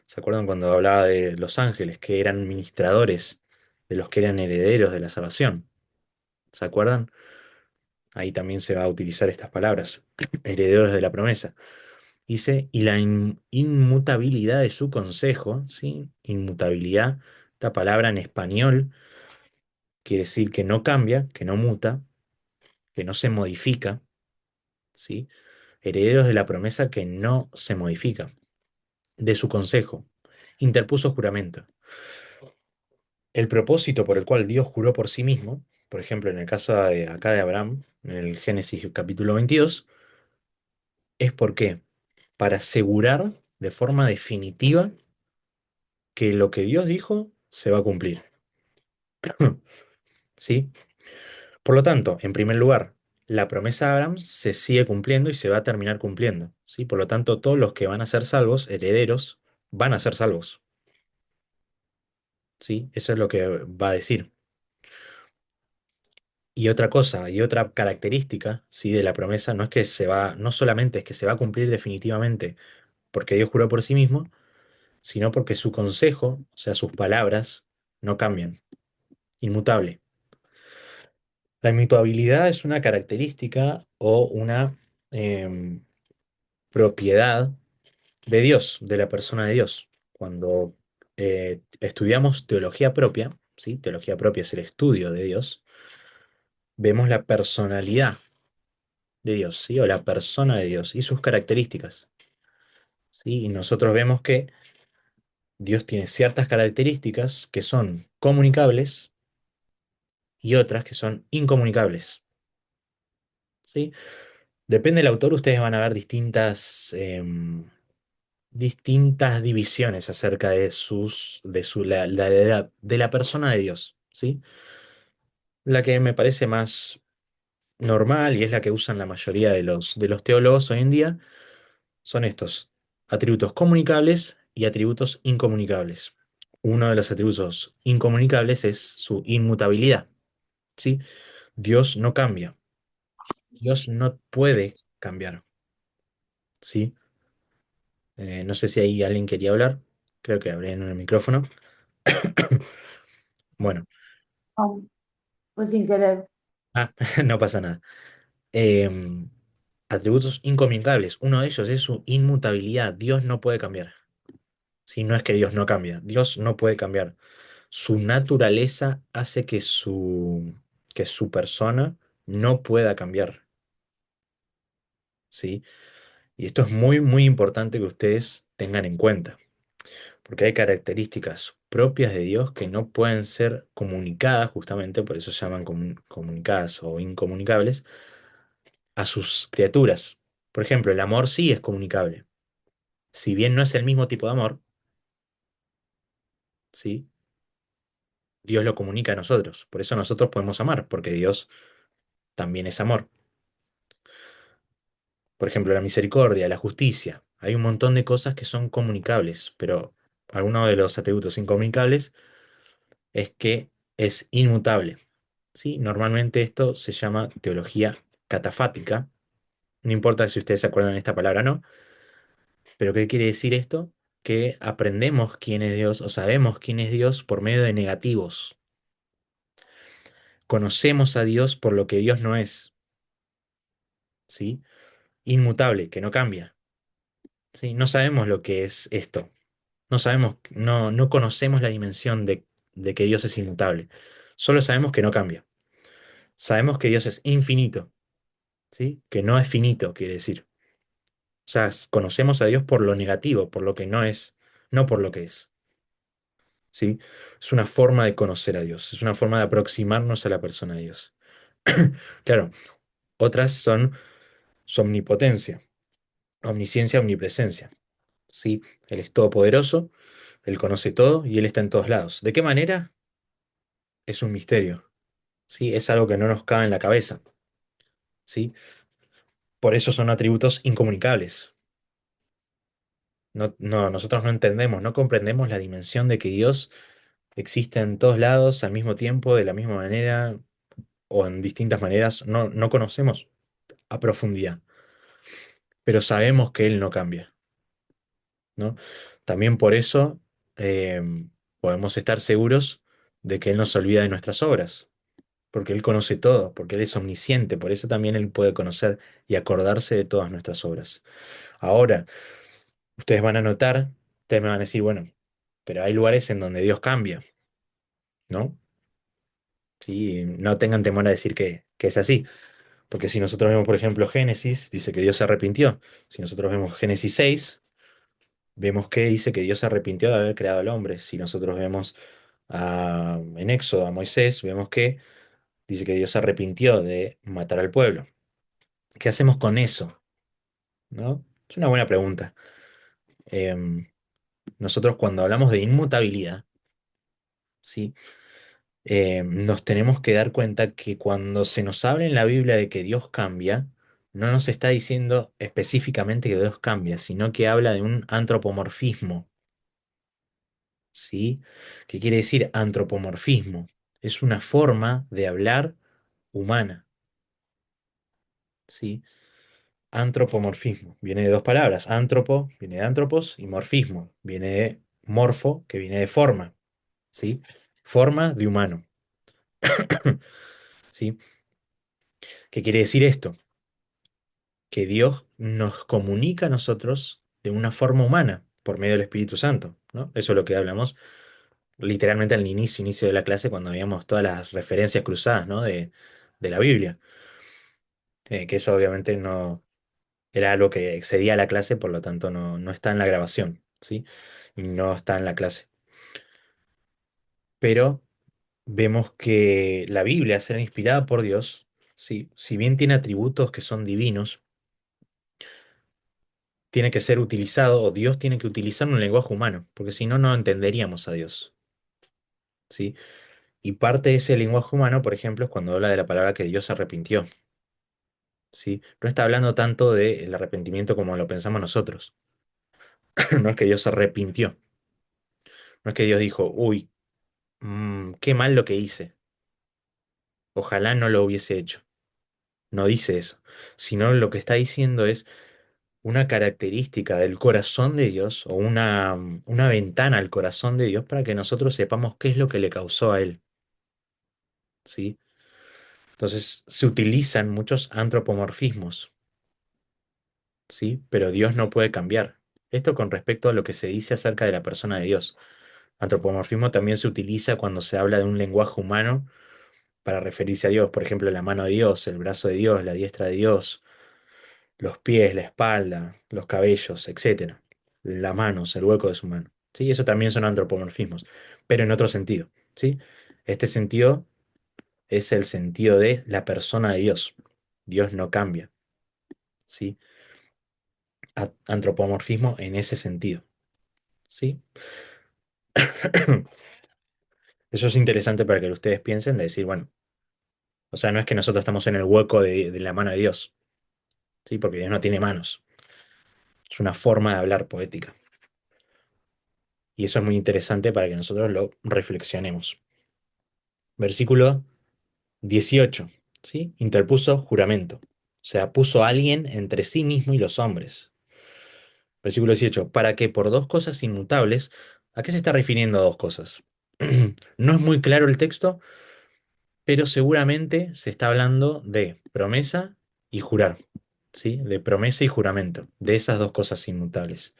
¿se acuerdan cuando hablaba de los ángeles que eran ministradores de los que eran herederos de la salvación? ¿Se acuerdan? Ahí también se va a utilizar estas palabras, herederos de la promesa. Dice, y la inmutabilidad de su consejo, ¿sí? Inmutabilidad, esta palabra en español quiere decir que no cambia, que no muta, que no se modifica, ¿sí? Herederos de la promesa que no se modifica, de su consejo. Interpuso juramento. El propósito por el cual Dios juró por sí mismo, por ejemplo, en el caso de acá de Abraham, en el Génesis capítulo 22, es porque para asegurar de forma definitiva que lo que Dios dijo se va a cumplir. ¿Sí? Por lo tanto, en primer lugar, la promesa de Abraham se sigue cumpliendo y se va a terminar cumpliendo. ¿Sí? Por lo tanto, todos los que van a ser salvos, herederos, van a ser salvos. ¿Sí? Eso es lo que va a decir. Y otra cosa, y otra característica, ¿sí? De la promesa no es que se va, no solamente es que se va a cumplir definitivamente porque Dios juró por sí mismo, sino porque su consejo, o sea, sus palabras, no cambian. Inmutable. La inmutabilidad es una característica o una em, propiedad de Dios, de la persona de Dios. Cuando estudiamos teología propia, ¿sí? Teología propia es el estudio de Dios, vemos la personalidad de Dios, ¿sí? O la persona de Dios y sus características, ¿sí? Y nosotros vemos que Dios tiene ciertas características que son comunicables y otras que son incomunicables, ¿sí? Depende del autor, ustedes van a ver distintas divisiones acerca de de la persona de Dios, ¿sí? La que me parece más normal y es la que usan la mayoría de los teólogos hoy en día son estos: atributos comunicables y atributos incomunicables. Uno de los atributos incomunicables es su inmutabilidad, ¿sí? Dios no cambia, Dios no puede cambiar, ¿sí? No sé si ahí alguien quería hablar, creo que hablé en el micrófono. Bueno, Oh, pues sin querer. ah, no pasa nada. Em, Atributos incomunicables, uno de ellos es su inmutabilidad, Dios no puede cambiar. Si no es que Dios no cambia, Dios no puede cambiar. Su naturaleza hace que su persona no pueda cambiar, ¿sí? Y esto es muy, muy importante que ustedes tengan en cuenta, porque hay características propias de Dios que no pueden ser comunicadas, justamente, por eso se llaman comunicadas o incomunicables, a sus criaturas. Por ejemplo, el amor sí es comunicable. Si bien no es el mismo tipo de amor, ¿sí? Dios lo comunica a nosotros. Por eso nosotros podemos amar, porque Dios también es amor. Por ejemplo, la misericordia, la justicia. Hay un montón de cosas que son comunicables, pero alguno de los atributos incomunicables es que es inmutable. ¿Sí? Normalmente esto se llama teología catafática. No importa si ustedes se acuerdan de esta palabra o no, pero ¿qué quiere decir esto? Que aprendemos quién es Dios o sabemos quién es Dios por medio de negativos. Conocemos a Dios por lo que Dios no es, ¿sí? Inmutable, que no cambia, ¿sí? No sabemos lo que es esto. No sabemos, no conocemos la dimensión de que Dios es inmutable. Solo sabemos que no cambia. Sabemos que Dios es infinito, ¿sí? Que no es finito, quiere decir. O sea, conocemos a Dios por lo negativo, por lo que no es, no por lo que es. ¿Sí? Es una forma de conocer a Dios, es una forma de aproximarnos a la persona de Dios. Claro, otras son su omnipotencia, omnisciencia, omnipresencia. ¿Sí? Él es todopoderoso, Él conoce todo y Él está en todos lados. ¿De qué manera? Es un misterio. ¿Sí? Es algo que no nos cabe en la cabeza. ¿Sí? Por eso son atributos incomunicables. Nosotros no entendemos, no comprendemos la dimensión de que Dios existe en todos lados al mismo tiempo, de la misma manera o en distintas maneras. No conocemos a profundidad, pero sabemos que Él no cambia, ¿no? También por eso eh, podemos estar seguros de que Él no se olvida de nuestras obras, porque Él conoce todo, porque Él es omnisciente, por eso también Él puede conocer y acordarse de todas nuestras obras. Ahora, ustedes van a notar, ustedes me van a decir, bueno, pero hay lugares en donde Dios cambia, ¿no? Sí, no tengan temor a decir que es así, porque si nosotros vemos, por ejemplo, Génesis, dice que Dios se arrepintió. Si nosotros vemos Génesis 6, vemos que dice que Dios se arrepintió de haber creado al hombre. Si nosotros vemos en Éxodo a Moisés, vemos que dice que Dios se arrepintió de matar al pueblo. ¿Qué hacemos con eso? ¿No? Es una buena pregunta. Em, Nosotros cuando hablamos de inmutabilidad, ¿sí? Nos tenemos que dar cuenta que cuando se nos habla en la Biblia de que Dios cambia, no nos está diciendo específicamente que Dios cambia, sino que habla de un antropomorfismo, ¿sí? ¿Qué quiere decir antropomorfismo? Es una forma de hablar humana, ¿sí? Antropomorfismo viene de dos palabras. Antropo viene de antropos y morfismo viene de morfo, que viene de forma, ¿sí? Forma de humano, ¿sí? ¿Qué quiere decir esto? Que Dios nos comunica a nosotros de una forma humana por medio del Espíritu Santo, ¿no? Eso es lo que hablamos literalmente al inicio de la clase cuando habíamos todas las referencias cruzadas, ¿no? de la Biblia. Que eso obviamente no era algo que excedía la clase, por lo tanto no está en la grabación, ¿sí? Y no está en la clase. Pero vemos que la Biblia, al ser inspirada por Dios, ¿sí? Si bien tiene atributos que son divinos, tiene que ser utilizado, o Dios tiene que utilizar un lenguaje humano, porque si no, no entenderíamos a Dios, ¿sí? Y parte de ese lenguaje humano, por ejemplo, es cuando habla de la palabra que Dios se arrepintió, ¿sí? No está hablando tanto del arrepentimiento como lo pensamos nosotros. No es que Dios se arrepintió, no es que Dios dijo, uy, qué mal lo que hice, ojalá no lo hubiese hecho. No dice eso, sino lo que está diciendo es una característica del corazón de Dios o una ventana al corazón de Dios para que nosotros sepamos qué es lo que le causó a Él, ¿sí? Entonces se utilizan muchos antropomorfismos, ¿sí? Pero Dios no puede cambiar. Esto con respecto a lo que se dice acerca de la persona de Dios. Antropomorfismo también se utiliza cuando se habla de un lenguaje humano para referirse a Dios, por ejemplo, la mano de Dios, el brazo de Dios, la diestra de Dios, los pies, la espalda, los cabellos, etcétera. Las manos, el hueco de su mano. ¿Sí? Eso también son antropomorfismos, pero en otro sentido. ¿Sí? Este sentido es el sentido de la persona de Dios. Dios no cambia. ¿Sí? Antropomorfismo en ese sentido. ¿Sí? Eso es interesante para que ustedes piensen de decir, bueno, o sea, no es que nosotros estamos en el hueco de la mano de Dios, ¿sí? Porque Dios no tiene manos. Es una forma de hablar poética. Y eso es muy interesante para que nosotros lo reflexionemos. Versículo 18, ¿sí? Interpuso juramento. O sea, puso a alguien entre sí mismo y los hombres. Versículo 18, para que por dos cosas inmutables, ¿a qué se está refiriendo a dos cosas? No es muy claro el texto, pero seguramente se está hablando de promesa y jurar, ¿sí? De promesa y juramento, de esas dos cosas inmutables.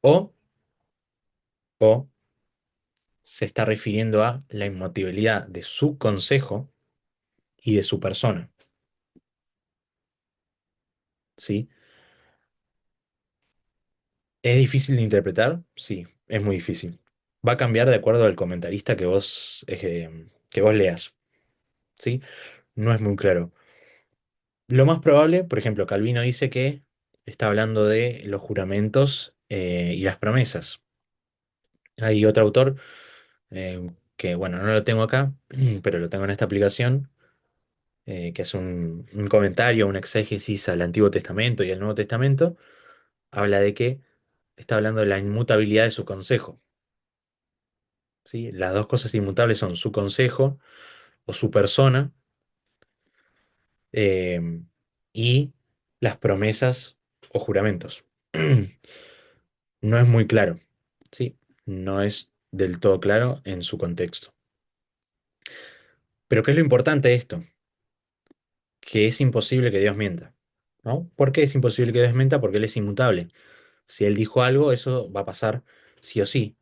O, o se está refiriendo a la inmutabilidad de su consejo y de su persona, ¿sí? ¿Es difícil de interpretar? Sí, es muy difícil. Va a cambiar de acuerdo al comentarista que vos leas, ¿sí? No es muy claro. Lo más probable, por ejemplo, Calvino dice que está hablando de los juramentos y las promesas. Hay otro autor que, bueno, no lo tengo acá, pero lo tengo en esta aplicación, que es un comentario, un exégesis al Antiguo Testamento y al Nuevo Testamento. Habla de que está hablando de la inmutabilidad de su consejo, ¿sí? Las dos cosas inmutables son su consejo o su persona, eh, y las promesas o juramentos. No es muy claro, ¿sí? No es del todo claro en su contexto. Pero ¿qué es lo importante de esto? Que es imposible que Dios mienta, ¿no? ¿Por qué es imposible que Dios mienta? Porque Él es inmutable. Si Él dijo algo, eso va a pasar sí o sí.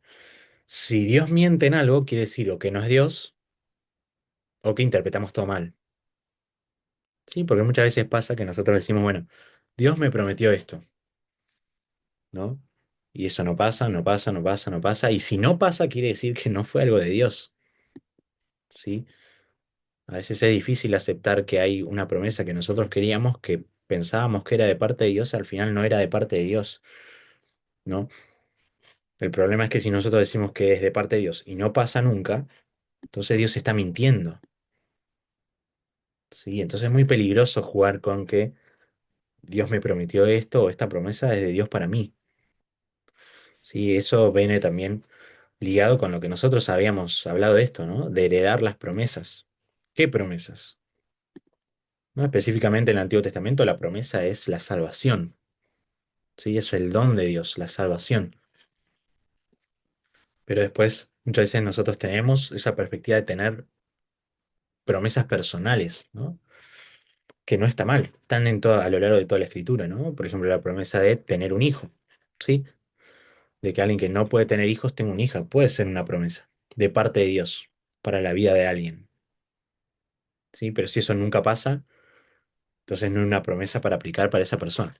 Si Dios miente en algo, quiere decir o que no es Dios o que interpretamos todo mal, ¿sí? Porque muchas veces pasa que nosotros decimos, bueno, Dios me prometió esto, ¿no? Y eso no pasa, no pasa, no pasa, no pasa. Y si no pasa, quiere decir que no fue algo de Dios, ¿sí? A veces es difícil aceptar que hay una promesa que nosotros queríamos, que pensábamos que era de parte de Dios, al final no era de parte de Dios, ¿no? El problema es que si nosotros decimos que es de parte de Dios y no pasa nunca, entonces Dios está mintiendo, ¿sí? Entonces es muy peligroso jugar con que Dios me prometió esto o esta promesa es de Dios para mí, ¿sí? Eso viene también ligado con lo que nosotros habíamos hablado de esto, ¿no? De heredar las promesas. ¿Qué promesas? ¿No? Específicamente en el Antiguo Testamento la promesa es la salvación, ¿sí? Es el don de Dios, la salvación. Pero después, muchas veces nosotros tenemos esa perspectiva de tener promesas personales, ¿no? Que no está mal, están a lo largo de toda la escritura, ¿no? Por ejemplo, la promesa de tener un hijo, ¿sí? De que alguien que no puede tener hijos tenga una hija, puede ser una promesa de parte de Dios para la vida de alguien, ¿sí? Pero si eso nunca pasa, entonces no es una promesa para aplicar para esa persona.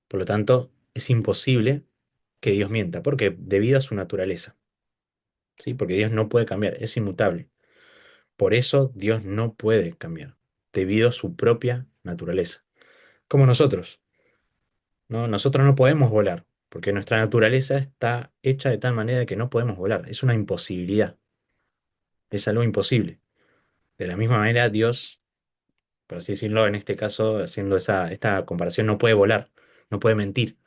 Por lo tanto, es imposible que Dios mienta, porque debido a su naturaleza, ¿sí? Porque Dios no puede cambiar, es inmutable. Por eso Dios no puede cambiar, debido a su propia naturaleza. Como nosotros, ¿no? Nosotros no podemos volar, porque nuestra naturaleza está hecha de tal manera que no podemos volar. Es una imposibilidad, es algo imposible. De la misma manera, Dios, por así decirlo, en este caso, haciendo esta comparación, no puede volar, no puede mentir,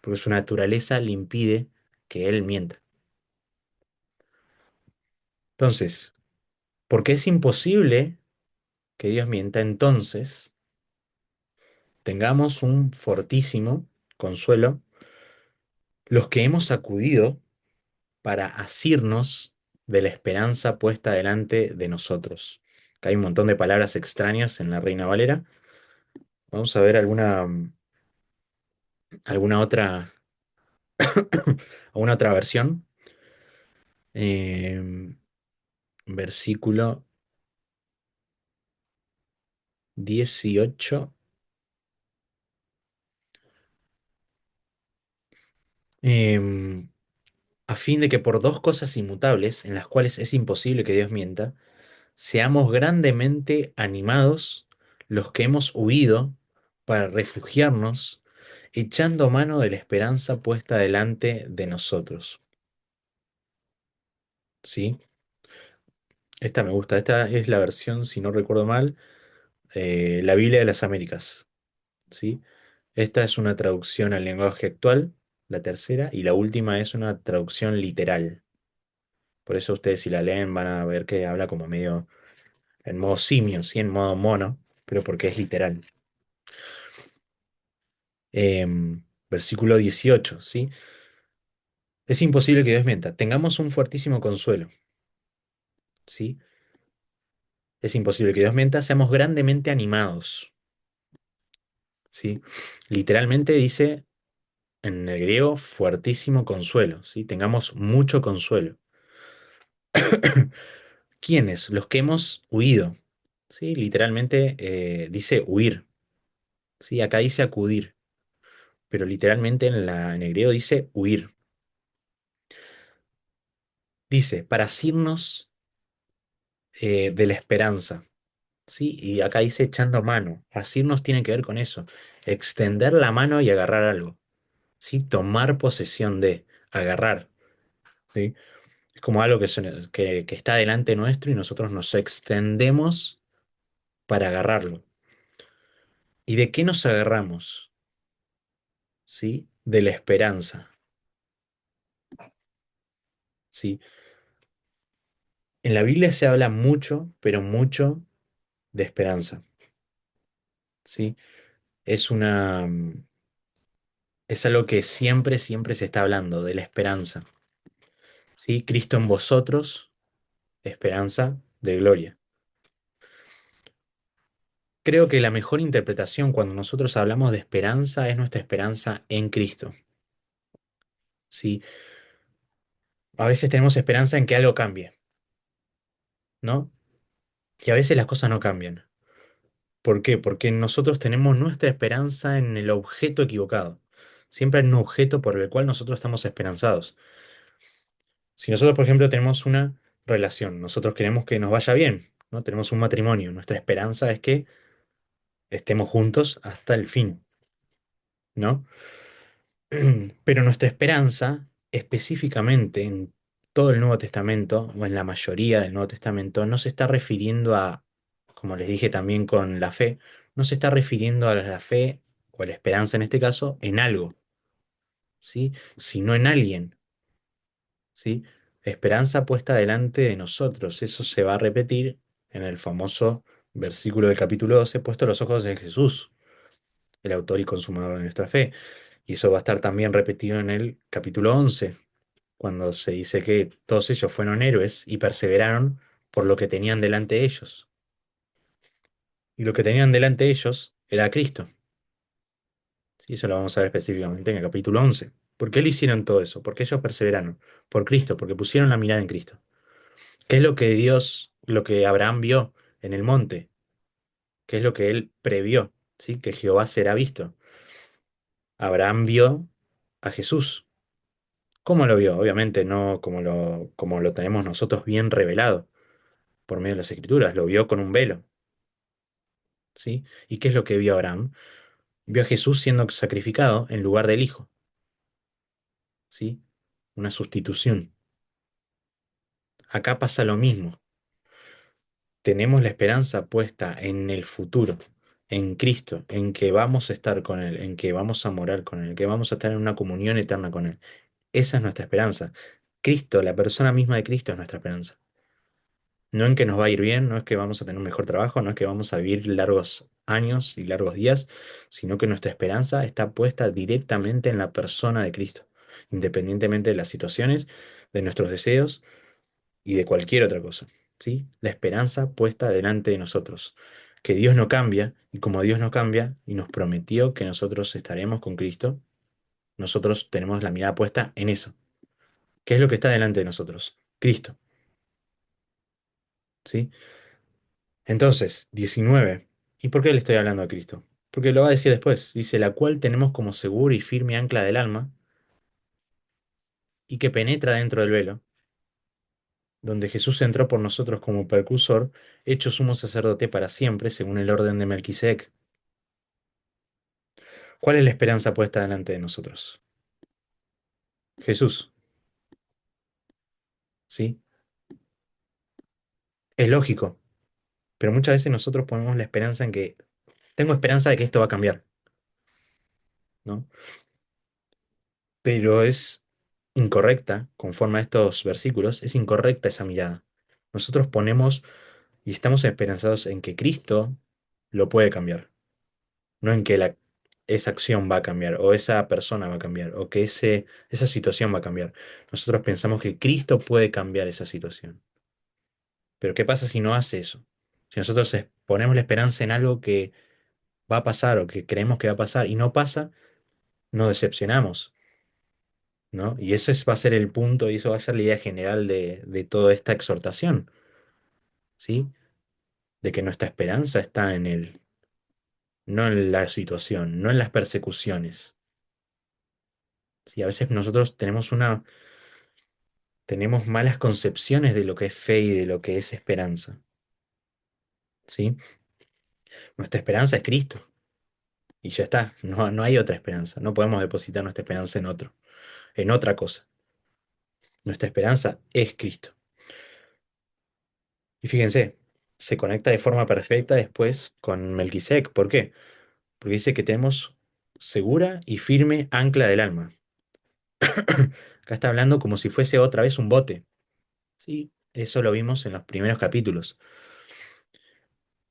porque su naturaleza le impide que Él mienta. Entonces, porque es imposible que Dios mienta, entonces tengamos un fortísimo consuelo los que hemos acudido para asirnos de la esperanza puesta delante de nosotros. Acá hay un montón de palabras extrañas en la Reina Valera. Vamos a ver alguna otra, alguna otra versión. Em, Versículo 18. Em, a fin de que por dos cosas inmutables, en las cuales es imposible que Dios mienta, seamos grandemente animados los que hemos huido para refugiarnos, echando mano de la esperanza puesta delante de nosotros. ¿Sí? Esta me gusta. Esta es la versión, si no recuerdo mal, la Biblia de las Américas. ¿Sí? Esta es una traducción al lenguaje actual, la tercera, y la última es una traducción literal. Por eso ustedes si la leen van a ver que habla como medio en modo simio, ¿sí? En modo mono, pero porque es literal. Versículo 18, ¿sí? Es imposible que Dios mienta. Tengamos un fuertísimo consuelo, ¿sí? Es imposible que Dios mienta. Seamos grandemente animados, ¿sí? Literalmente dice en el griego fuertísimo consuelo, ¿sí? Tengamos mucho consuelo. ¿Quiénes? Los que hemos huido, ¿sí? Literalmente dice huir, ¿sí? Acá dice acudir. pero literalmente en el griego dice huir. Dice, para asirnos de la esperanza, ¿sí? Y acá dice echando mano. Asirnos tiene que ver con eso, extender la mano y agarrar algo, ¿sí? Tomar posesión de, agarrar, ¿sí? Es como algo que está delante nuestro y nosotros nos extendemos para agarrarlo. ¿Y de qué nos agarramos? ¿Sí? De la esperanza, ¿sí? En la Biblia se habla mucho, pero mucho de esperanza, ¿sí? Es una, es algo que siempre, siempre se está hablando, de la esperanza, ¿sí? Cristo en vosotros, esperanza de gloria. Creo que la mejor interpretación cuando nosotros hablamos de esperanza es nuestra esperanza en Cristo, ¿sí? A veces tenemos esperanza en que algo cambie, ¿no? Y a veces las cosas no cambian. ¿Por qué? Porque nosotros tenemos nuestra esperanza en el objeto equivocado. Siempre hay un objeto por el cual nosotros estamos esperanzados. Si nosotros, por ejemplo, tenemos una relación, nosotros queremos que nos vaya bien, ¿no? Tenemos un matrimonio, nuestra esperanza es que estemos juntos hasta el fin, ¿no? Pero nuestra esperanza, específicamente en todo el Nuevo Testamento, o en la mayoría del Nuevo Testamento, no se está refiriendo a, como les dije también con la fe, no se está refiriendo a la fe, o a la esperanza en este caso, en algo, ¿sí? Sino en alguien, ¿sí? Esperanza puesta delante de nosotros. Eso se va a repetir en el famoso versículo del capítulo 12, puesto los ojos en Jesús, el autor y consumador de nuestra fe. Y eso va a estar también repetido en el capítulo 11 cuando se dice que todos ellos fueron héroes y perseveraron por lo que tenían delante de ellos. Y lo que tenían delante de ellos era Cristo. Sí, eso lo vamos a ver específicamente en el capítulo 11. ¿Por qué le hicieron todo eso? Porque ellos perseveraron. Por Cristo, porque pusieron la mirada en Cristo. ¿Qué es lo que Dios, lo que Abraham vio en el monte? ¿Qué es lo que él previó? ¿Sí? Que Jehová será visto. Abraham vio a Jesús. ¿Cómo lo vio? Obviamente no como lo tenemos nosotros bien revelado por medio de las Escrituras. Lo vio con un velo. ¿Sí? ¿Y qué es lo que vio Abraham? Vio a Jesús siendo sacrificado en lugar del Hijo. ¿Sí? Una sustitución. Acá pasa lo mismo. Tenemos la esperanza puesta en el futuro, en Cristo, en que vamos a estar con Él, en que vamos a morar con Él, en que vamos a estar en una comunión eterna con Él. Esa es nuestra esperanza. Cristo, la persona misma de Cristo es nuestra esperanza. No en que nos va a ir bien, no es que vamos a tener un mejor trabajo, no es que vamos a vivir largos años y largos días, sino que nuestra esperanza está puesta directamente en la persona de Cristo, independientemente de las situaciones, de nuestros deseos y de cualquier otra cosa, ¿sí? La esperanza puesta delante de nosotros, que Dios no cambia, y como Dios no cambia y nos prometió que nosotros estaremos con Cristo, nosotros tenemos la mirada puesta en eso. ¿Qué es lo que está delante de nosotros? Cristo, ¿sí? Entonces, 19. ¿Y por qué le estoy hablando a Cristo? Porque lo va a decir después. Dice, la cual tenemos como seguro y firme ancla del alma y que penetra dentro del velo, donde Jesús entró por nosotros como precursor, hecho sumo sacerdote para siempre, según el orden de Melquisedec. ¿Cuál es la esperanza puesta delante de nosotros? Jesús, ¿sí? Es lógico, pero muchas veces nosotros ponemos la esperanza en que tengo esperanza de que esto va a cambiar, ¿no? Pero es incorrecta, conforme a estos versículos, es incorrecta esa mirada. Nosotros ponemos y estamos esperanzados en que Cristo lo puede cambiar, no en que esa acción va a cambiar, o esa persona va a cambiar, o que esa situación va a cambiar. Nosotros pensamos que Cristo puede cambiar esa situación. Pero ¿qué pasa si no hace eso? Si nosotros ponemos la esperanza en algo que va a pasar o que creemos que va a pasar y no pasa, nos decepcionamos, ¿no? Y va a ser el punto y eso va a ser la idea general de toda esta exhortación, ¿sí? De que nuestra esperanza está en Él, no en la situación, no en las persecuciones, ¿sí? A veces nosotros tenemos malas concepciones de lo que es fe y de lo que es esperanza, ¿sí? Nuestra esperanza es Cristo y ya está, no hay otra esperanza, no podemos depositar nuestra esperanza en otro, en otra cosa. Nuestra esperanza es Cristo. Y fíjense, se conecta de forma perfecta después con Melquisedec. ¿Por qué? Porque dice que tenemos segura y firme ancla del alma. Acá está hablando como si fuese otra vez un bote. Sí, eso lo vimos en los primeros capítulos,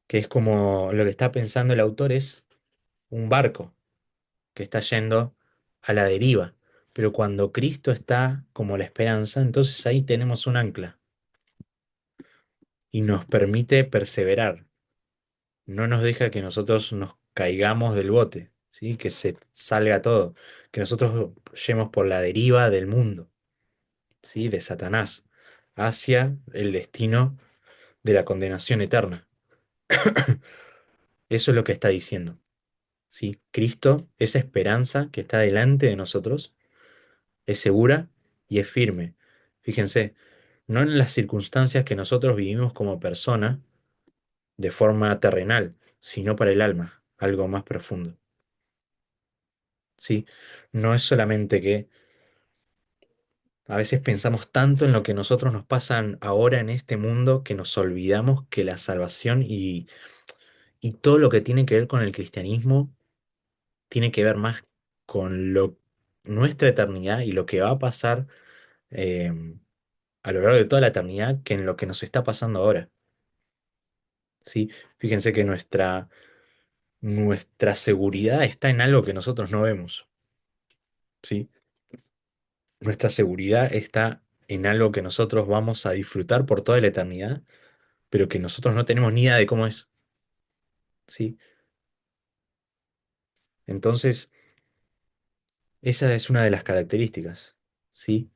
que es como lo que está pensando el autor es un barco que está yendo a la deriva. Pero cuando Cristo está como la esperanza, entonces ahí tenemos un ancla y nos permite perseverar. No nos deja que nosotros nos caigamos del bote, ¿sí? Que se salga todo, que nosotros yemos por la deriva del mundo, ¿sí? De Satanás, hacia el destino de la condenación eterna. Eso es lo que está diciendo, ¿sí? Cristo, esa esperanza que está delante de nosotros, es segura y es firme. Fíjense, no en las circunstancias que nosotros vivimos como persona de forma terrenal, sino para el alma, algo más profundo. ¿Sí? No es solamente que a veces pensamos tanto en lo que nosotros nos pasan ahora en este mundo que nos olvidamos que la salvación y todo lo que tiene que ver con el cristianismo tiene que ver más con nuestra eternidad y lo que va a pasar eh, a lo largo de toda la eternidad que en lo que nos está pasando ahora. ¿Sí? Fíjense que nuestra seguridad está en algo que nosotros no vemos. ¿Sí? Nuestra seguridad está en algo que nosotros vamos a disfrutar por toda la eternidad, pero que nosotros no tenemos ni idea de cómo es, ¿sí? Entonces, esa es una de las características, ¿sí?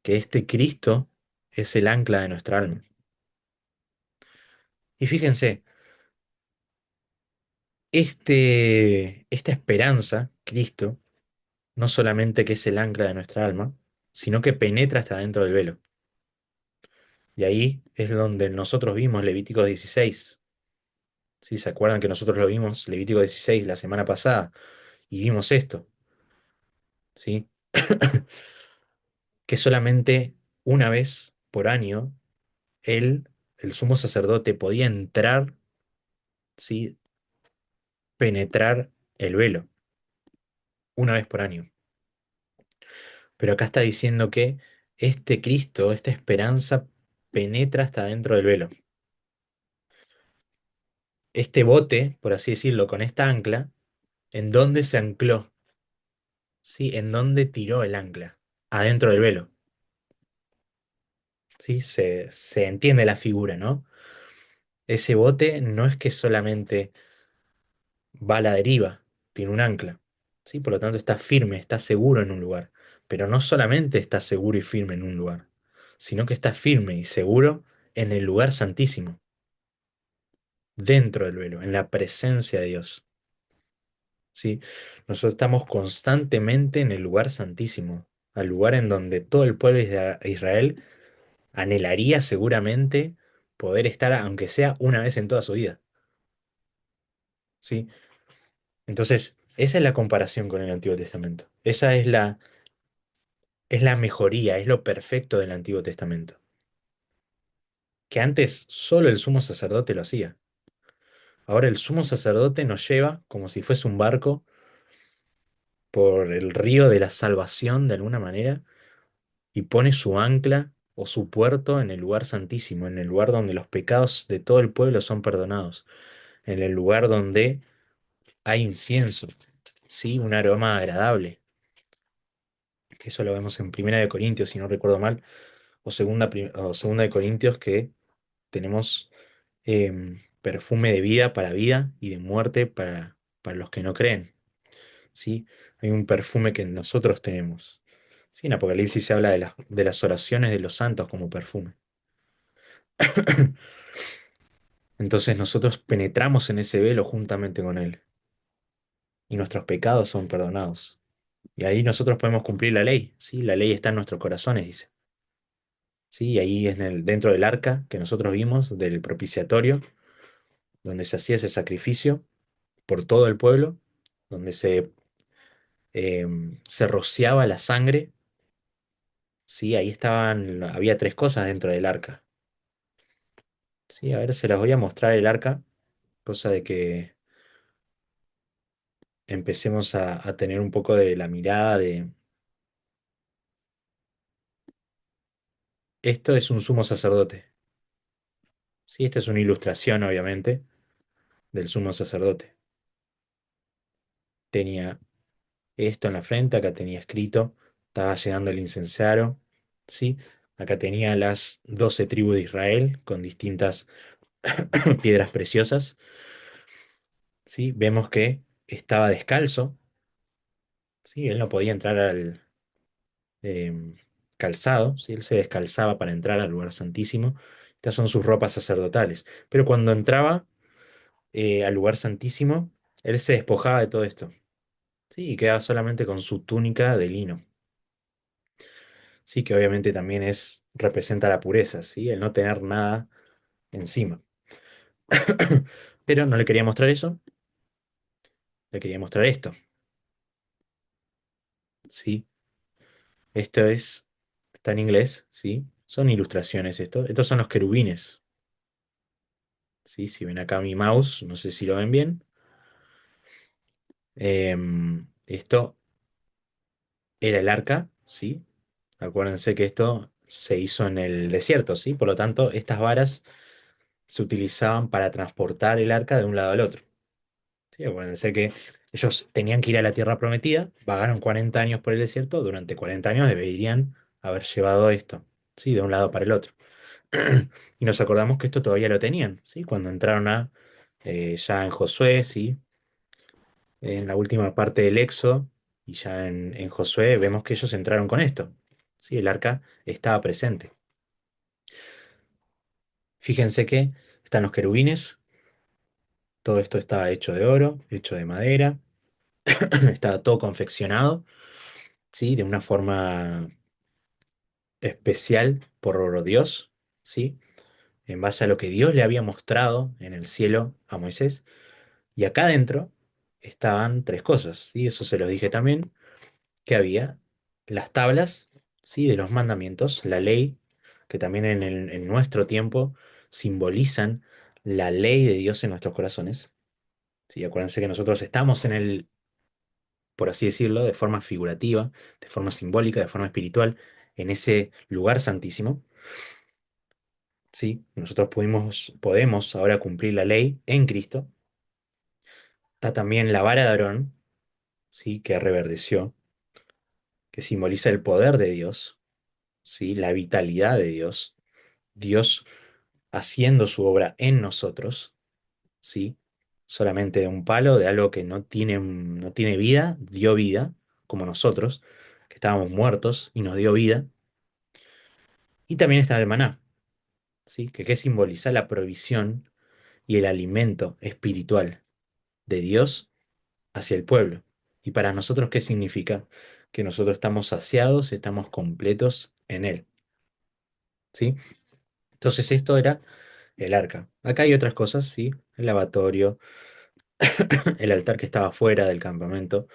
Que este Cristo es el ancla de nuestra alma. Y fíjense, esta esperanza, Cristo, no solamente que es el ancla de nuestra alma, sino que penetra hasta dentro del velo. Y ahí es donde nosotros vimos Levítico 16. ¿Sí? ¿Se acuerdan que nosotros lo vimos, Levítico 16, la semana pasada? Y vimos esto, ¿sí? Que solamente una vez por año el sumo sacerdote, podía entrar, ¿sí? Penetrar el velo, una vez por año. Pero acá está diciendo que este Cristo, esta esperanza, penetra hasta dentro del velo. Este bote, por así decirlo, con esta ancla, ¿en dónde se ancló? ¿Sí? ¿En dónde tiró el ancla? Adentro del velo. ¿Sí? Se entiende la figura, ¿no? Ese bote no es que solamente va a la deriva, tiene un ancla, ¿sí? Por lo tanto está firme, está seguro en un lugar, pero no solamente está seguro y firme en un lugar, sino que está firme y seguro en el lugar santísimo, dentro del velo, en la presencia de Dios, ¿sí? Nosotros estamos constantemente en el lugar santísimo, al lugar en donde todo el pueblo de Israel anhelaría seguramente poder estar, aunque sea una vez en toda su vida, ¿sí? Entonces, esa es la comparación con el Antiguo Testamento. Esa es la mejoría, es lo perfecto del Antiguo Testamento. Que antes solo el sumo sacerdote lo hacía. Ahora el sumo sacerdote nos lleva como si fuese un barco por el río de la salvación de alguna manera y pone su ancla o su puerto en el lugar santísimo, en el lugar donde los pecados de todo el pueblo son perdonados, en el lugar donde hay incienso, ¿sí? Un aroma agradable. Que eso lo vemos en Primera de Corintios, si no recuerdo mal, o segunda de Corintios, que tenemos perfume de vida para vida y de muerte para los que no creen. ¿Sí? Hay un perfume que nosotros tenemos. ¿Sí? En Apocalipsis se habla de las oraciones de los santos como perfume. Entonces nosotros penetramos en ese velo juntamente con Él y nuestros pecados son perdonados. Y ahí nosotros podemos cumplir la ley, ¿sí? La ley está en nuestros corazones, dice. Sí, y ahí es dentro del arca que nosotros vimos, del propiciatorio, donde se hacía ese sacrificio por todo el pueblo, donde se rociaba la sangre, sí, ahí había tres cosas dentro del arca. Sí, a ver, se las voy a mostrar el arca, cosa de que empecemos a tener un poco de la mirada de... Esto es un sumo sacerdote, sí, esta es una ilustración, obviamente, del sumo sacerdote. Tenía esto en la frente, acá tenía escrito, estaba llegando el incensario, ¿sí? Acá tenía las 12 tribus de Israel con distintas piedras preciosas, ¿sí? Vemos que estaba descalzo, ¿sí? Él no podía entrar al em, calzado, ¿sí? Él se descalzaba para entrar al lugar santísimo. Estas son sus ropas sacerdotales. Pero cuando entraba al lugar santísimo, él se despojaba de todo esto, ¿sí? Y quedaba solamente con su túnica de lino. Sí, que obviamente también representa la pureza, ¿sí? El no tener nada encima. Pero no le quería mostrar eso, le quería mostrar esto, ¿sí? Esto está en inglés, ¿sí? Son ilustraciones esto. Estos son los querubines, ¿sí? Si ven acá mi mouse, no sé si lo ven bien. Esto era el arca, ¿sí? Acuérdense que esto se hizo en el desierto, ¿sí? Por lo tanto, estas varas se utilizaban para transportar el arca de un lado al otro. Sí, acuérdense que ellos tenían que ir a la tierra prometida, vagaron 40 años por el desierto, durante 40 años deberían haber llevado esto, ¿sí? De un lado para el otro. Y nos acordamos que esto todavía lo tenían, ¿sí? Cuando entraron ya en Josué, ¿sí? En la última parte del Éxodo, y ya en Josué vemos que ellos entraron con esto, ¿sí? El arca estaba presente. Fíjense que están los querubines, todo esto estaba hecho de oro, hecho de madera, estaba todo confeccionado, ¿sí? De una forma especial por Dios, ¿sí? En base a lo que Dios le había mostrado en el cielo a Moisés. Y acá adentro estaban tres cosas, ¿sí? Eso se los dije también, que había las tablas, ¿sí? De los mandamientos, la ley, que también en nuestro tiempo simbolizan la ley de Dios en nuestros corazones. ¿Sí? Acuérdense que nosotros estamos por así decirlo, de forma figurativa, de forma simbólica, de forma espiritual, en ese lugar santísimo. ¿Sí? Nosotros podemos ahora cumplir la ley en Cristo. Está también la vara de Aarón, ¿sí? Que reverdeció, que simboliza el poder de Dios, ¿sí? La vitalidad de Dios, Dios haciendo su obra en nosotros, ¿sí? Solamente de un palo, de algo que no tiene vida, dio vida, como nosotros, que estábamos muertos y nos dio vida. Y también está el maná, ¿sí? Que simboliza la provisión y el alimento espiritual de Dios hacia el pueblo. ¿Y para nosotros qué significa? Que nosotros estamos saciados, estamos completos en Él, ¿sí? Entonces esto era el arca. Acá hay otras cosas, ¿sí? El lavatorio, el altar que estaba fuera del campamento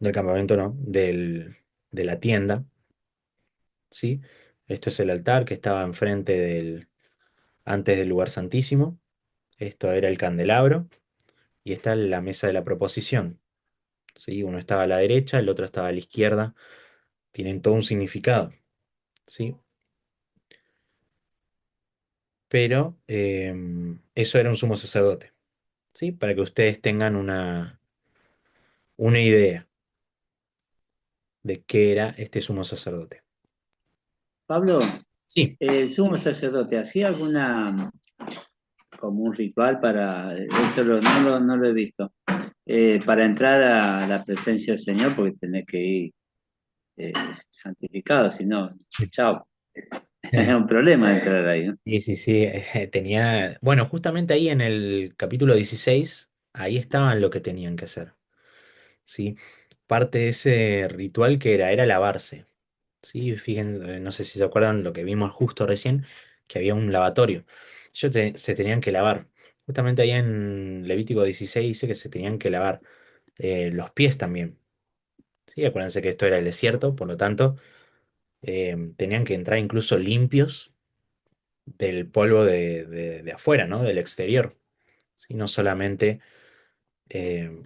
no, de la tienda, ¿sí? Esto es el altar que estaba enfrente antes del lugar santísimo. Esto era el candelabro y está la mesa de la proposición, ¿sí? Uno estaba a la derecha, el otro estaba a la izquierda. Tienen todo un significado, ¿sí? Pero eso era un sumo sacerdote, ¿sí? Para que ustedes tengan una idea de qué era este sumo sacerdote. Pablo, Sí, el sumo sacerdote, ¿hacía alguna, como un ritual para, eso no lo he visto, para entrar a la presencia del Señor, porque tenés que ir eh, santificado, si no, chao, es un problema entrar ahí, ¿no? sí, sí, sí, bueno, justamente ahí en el capítulo 16, ahí estaban lo que tenían que hacer, ¿sí? parte de ese ritual que era lavarse. Sí, fíjense, no sé si se acuerdan lo que vimos justo recién, que había un lavatorio. Se tenían que lavar. Justamente ahí en Levítico 16 dice que se tenían que lavar los pies también. Sí, acuérdense que esto era el desierto, por lo tanto, tenían que entrar incluso limpios del polvo de afuera, ¿no? Del exterior. ¿Sí? No solamente eh,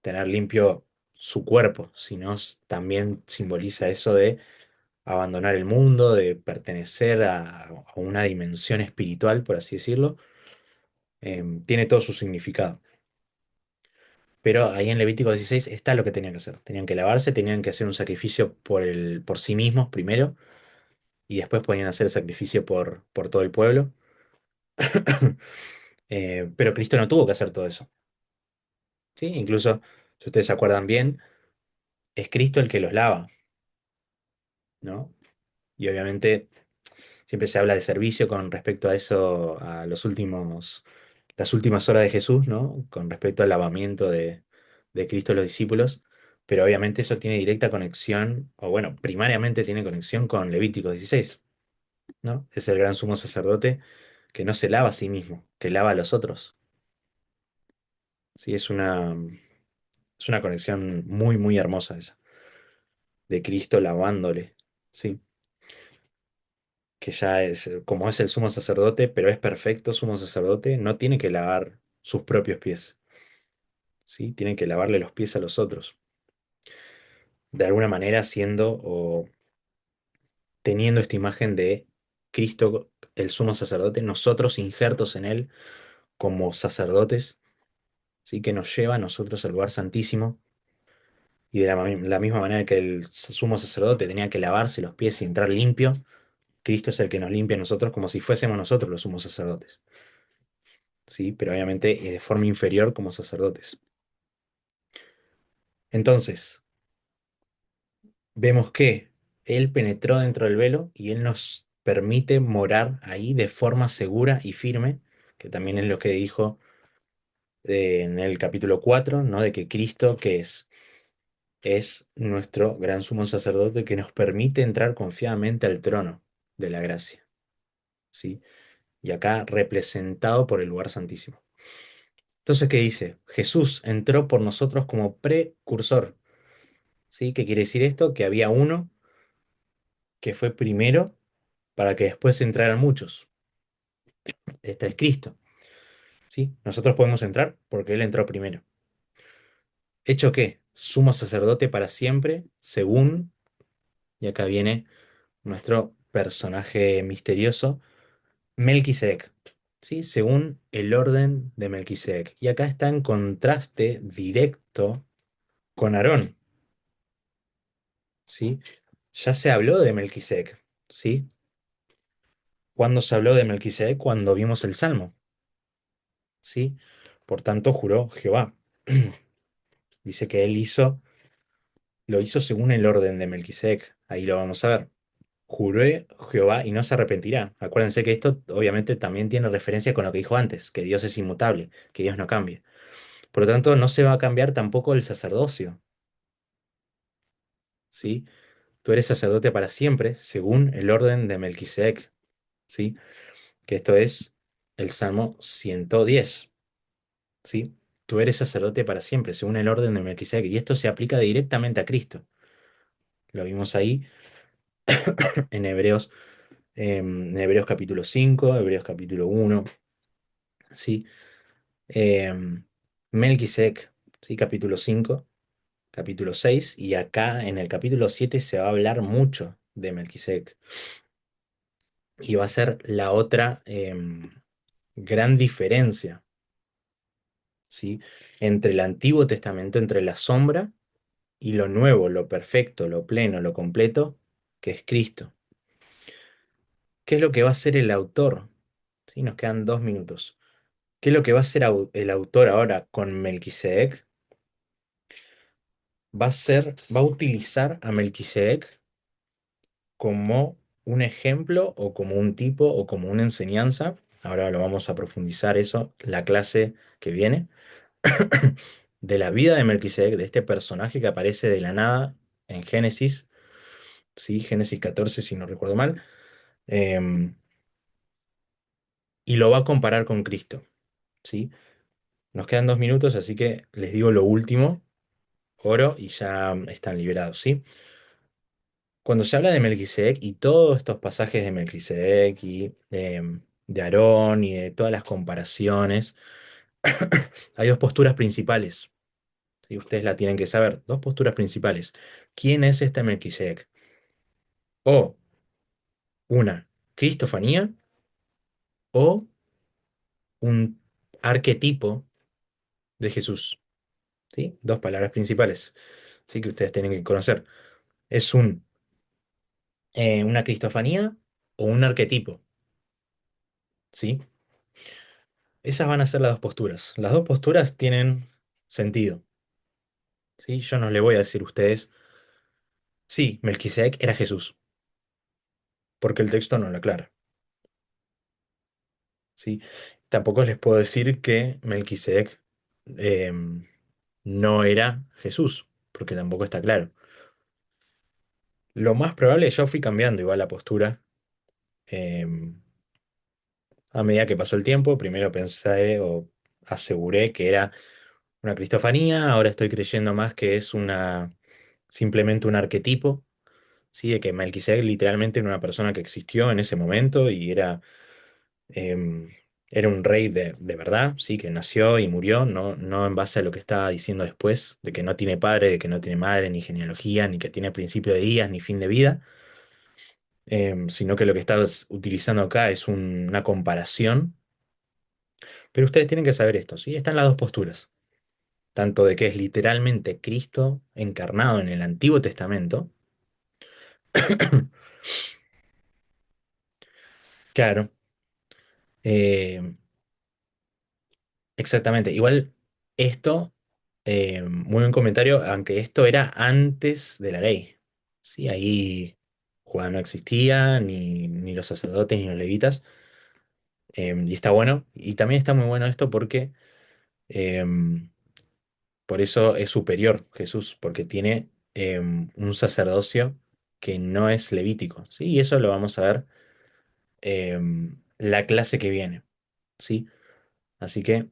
tener limpio su cuerpo, sino también simboliza eso de abandonar el mundo, de pertenecer a una dimensión espiritual, por así decirlo. Tiene todo su significado. Pero ahí en Levítico 16 está lo que tenían que hacer. Tenían que lavarse, tenían que hacer un sacrificio por sí mismos primero, y después podían hacer el sacrificio por todo el pueblo. Pero Cristo no tuvo que hacer todo eso. ¿Sí? Incluso, si ustedes se acuerdan bien, es Cristo el que los lava, ¿no? Y obviamente siempre se habla de servicio con respecto a eso, a las últimas horas de Jesús, ¿no? Con respecto al lavamiento de Cristo a los discípulos. Pero obviamente eso tiene directa conexión, o bueno, primariamente tiene conexión con Levítico 16, ¿no? Es el gran sumo sacerdote que no se lava a sí mismo, que lava a los otros. Sí, es una conexión muy, muy hermosa esa, de Cristo lavándole, ¿sí? Que ya es, como es el sumo sacerdote, pero es perfecto sumo sacerdote, no tiene que lavar sus propios pies, ¿sí? Tiene que lavarle los pies a los otros. De alguna manera siendo o teniendo esta imagen de Cristo, el sumo sacerdote, nosotros injertos en él como sacerdotes, ¿sí? Que nos lleva a nosotros al lugar santísimo. Y de la misma manera que el sumo sacerdote tenía que lavarse los pies y entrar limpio, Cristo es el que nos limpia a nosotros como si fuésemos nosotros los sumos sacerdotes. ¿Sí? Pero obviamente de forma inferior como sacerdotes. Entonces, vemos que Él penetró dentro del velo y Él nos permite morar ahí de forma segura y firme, que también es lo que dijo en el capítulo 4, ¿no? De que Cristo, ¿qué es? Es nuestro gran sumo sacerdote que nos permite entrar confiadamente al trono de la gracia, ¿sí? Y acá representado por el lugar santísimo. Entonces, ¿qué dice? Jesús entró por nosotros como precursor, ¿sí? ¿Qué quiere decir esto? Que había uno que fue primero para que después entraran muchos. Este es Cristo, ¿sí? Nosotros podemos entrar porque Él entró primero. ¿Hecho qué? Sumo sacerdote para siempre, según, y acá viene nuestro personaje misterioso, Melquisedec, ¿sí? Según el orden de Melquisedec. Y acá está en contraste directo con Aarón, ¿sí? Ya se habló de Melquisedec, ¿sí? ¿Cuándo se habló de Melquisedec? Cuando vimos el Salmo, ¿sí? Por tanto, juró Jehová. Dice que él lo hizo según el orden de Melquisedec. Ahí lo vamos a ver. Juré Jehová y no se arrepentirá. Acuérdense que esto obviamente también tiene referencia con lo que dijo antes, que Dios es inmutable, que Dios no cambia. Por lo tanto, no se va a cambiar tampoco el sacerdocio, ¿sí? Tú eres sacerdote para siempre, según el orden de Melquisedec, ¿sí? Que esto es el Salmo 110, ¿sí? Tú eres sacerdote para siempre, según el orden de Melquisedec. Y esto se aplica directamente a Cristo. Lo vimos ahí en Hebreos capítulo 5, Hebreos capítulo 1, ¿sí? Melquisedec, ¿sí? Capítulo 5, capítulo 6, y acá en el capítulo 7 se va a hablar mucho de Melquisedec. Y va a ser la otra gran diferencia, ¿sí? Entre el Antiguo Testamento, entre la sombra y lo nuevo, lo perfecto, lo pleno, lo completo, que es Cristo. ¿Qué es lo que va a hacer el autor? ¿Sí? Nos quedan 2 minutos. ¿Qué es lo que va a hacer el autor ahora con Melquisedec? Va a utilizar a Melquisedec como un ejemplo o como un tipo o como una enseñanza. Ahora lo vamos a profundizar eso, la clase que viene, de la vida de Melquisedec, de este personaje que aparece de la nada en Génesis, ¿sí? Génesis 14, si no recuerdo mal, em, y lo va a comparar con Cristo, ¿sí? Nos quedan 2 minutos, así que les digo lo último, oro, y ya están liberados, ¿sí? Cuando se habla de Melquisedec y todos estos pasajes de Melquisedec y de Aarón y de todas las comparaciones, hay dos posturas principales, ¿sí? Ustedes la tienen que saber, dos posturas principales. ¿Quién es este Melquisedec? O una cristofanía o un arquetipo de Jesús, ¿sí? Dos palabras principales, ¿sí? Que ustedes tienen que conocer. ¿Es una cristofanía o un arquetipo? ¿Sí? Esas van a ser las dos posturas. Las dos posturas tienen sentido, ¿sí? Yo no le voy a decir a ustedes, sí, Melquisedec era Jesús, porque el texto no lo aclara, ¿sí? Tampoco les puedo decir que Melquisedec no era Jesús, porque tampoco está claro. Lo más probable, yo fui cambiando igual la postura em, a medida que pasó el tiempo. Primero pensé o aseguré que era una cristofanía, ahora estoy creyendo más que es simplemente un arquetipo, ¿sí? De que Melquisedec literalmente era una persona que existió en ese momento y em, era un rey de verdad, ¿sí? Que nació y murió, no en base a lo que estaba diciendo después, de que no tiene padre, de que no tiene madre, ni genealogía, ni que tiene principio de días, ni fin de vida, sino que lo que estás utilizando acá es una comparación. Pero ustedes tienen que saber esto, ¿sí? Están las dos posturas, tanto de que es literalmente Cristo encarnado en el Antiguo Testamento. Claro, eh, exactamente. Igual esto, muy buen comentario, aunque esto era antes de la ley. Sí, ahí Juan no existía, ni los sacerdotes, ni los levitas. Y está bueno. Y también está muy bueno esto porque por eso es superior Jesús, porque tiene un sacerdocio que no es levítico. ¿Sí? Y eso lo vamos a ver la clase que viene. ¿Sí? Así que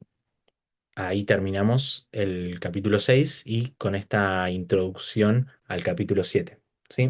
ahí terminamos el capítulo 6 y con esta introducción al capítulo 7.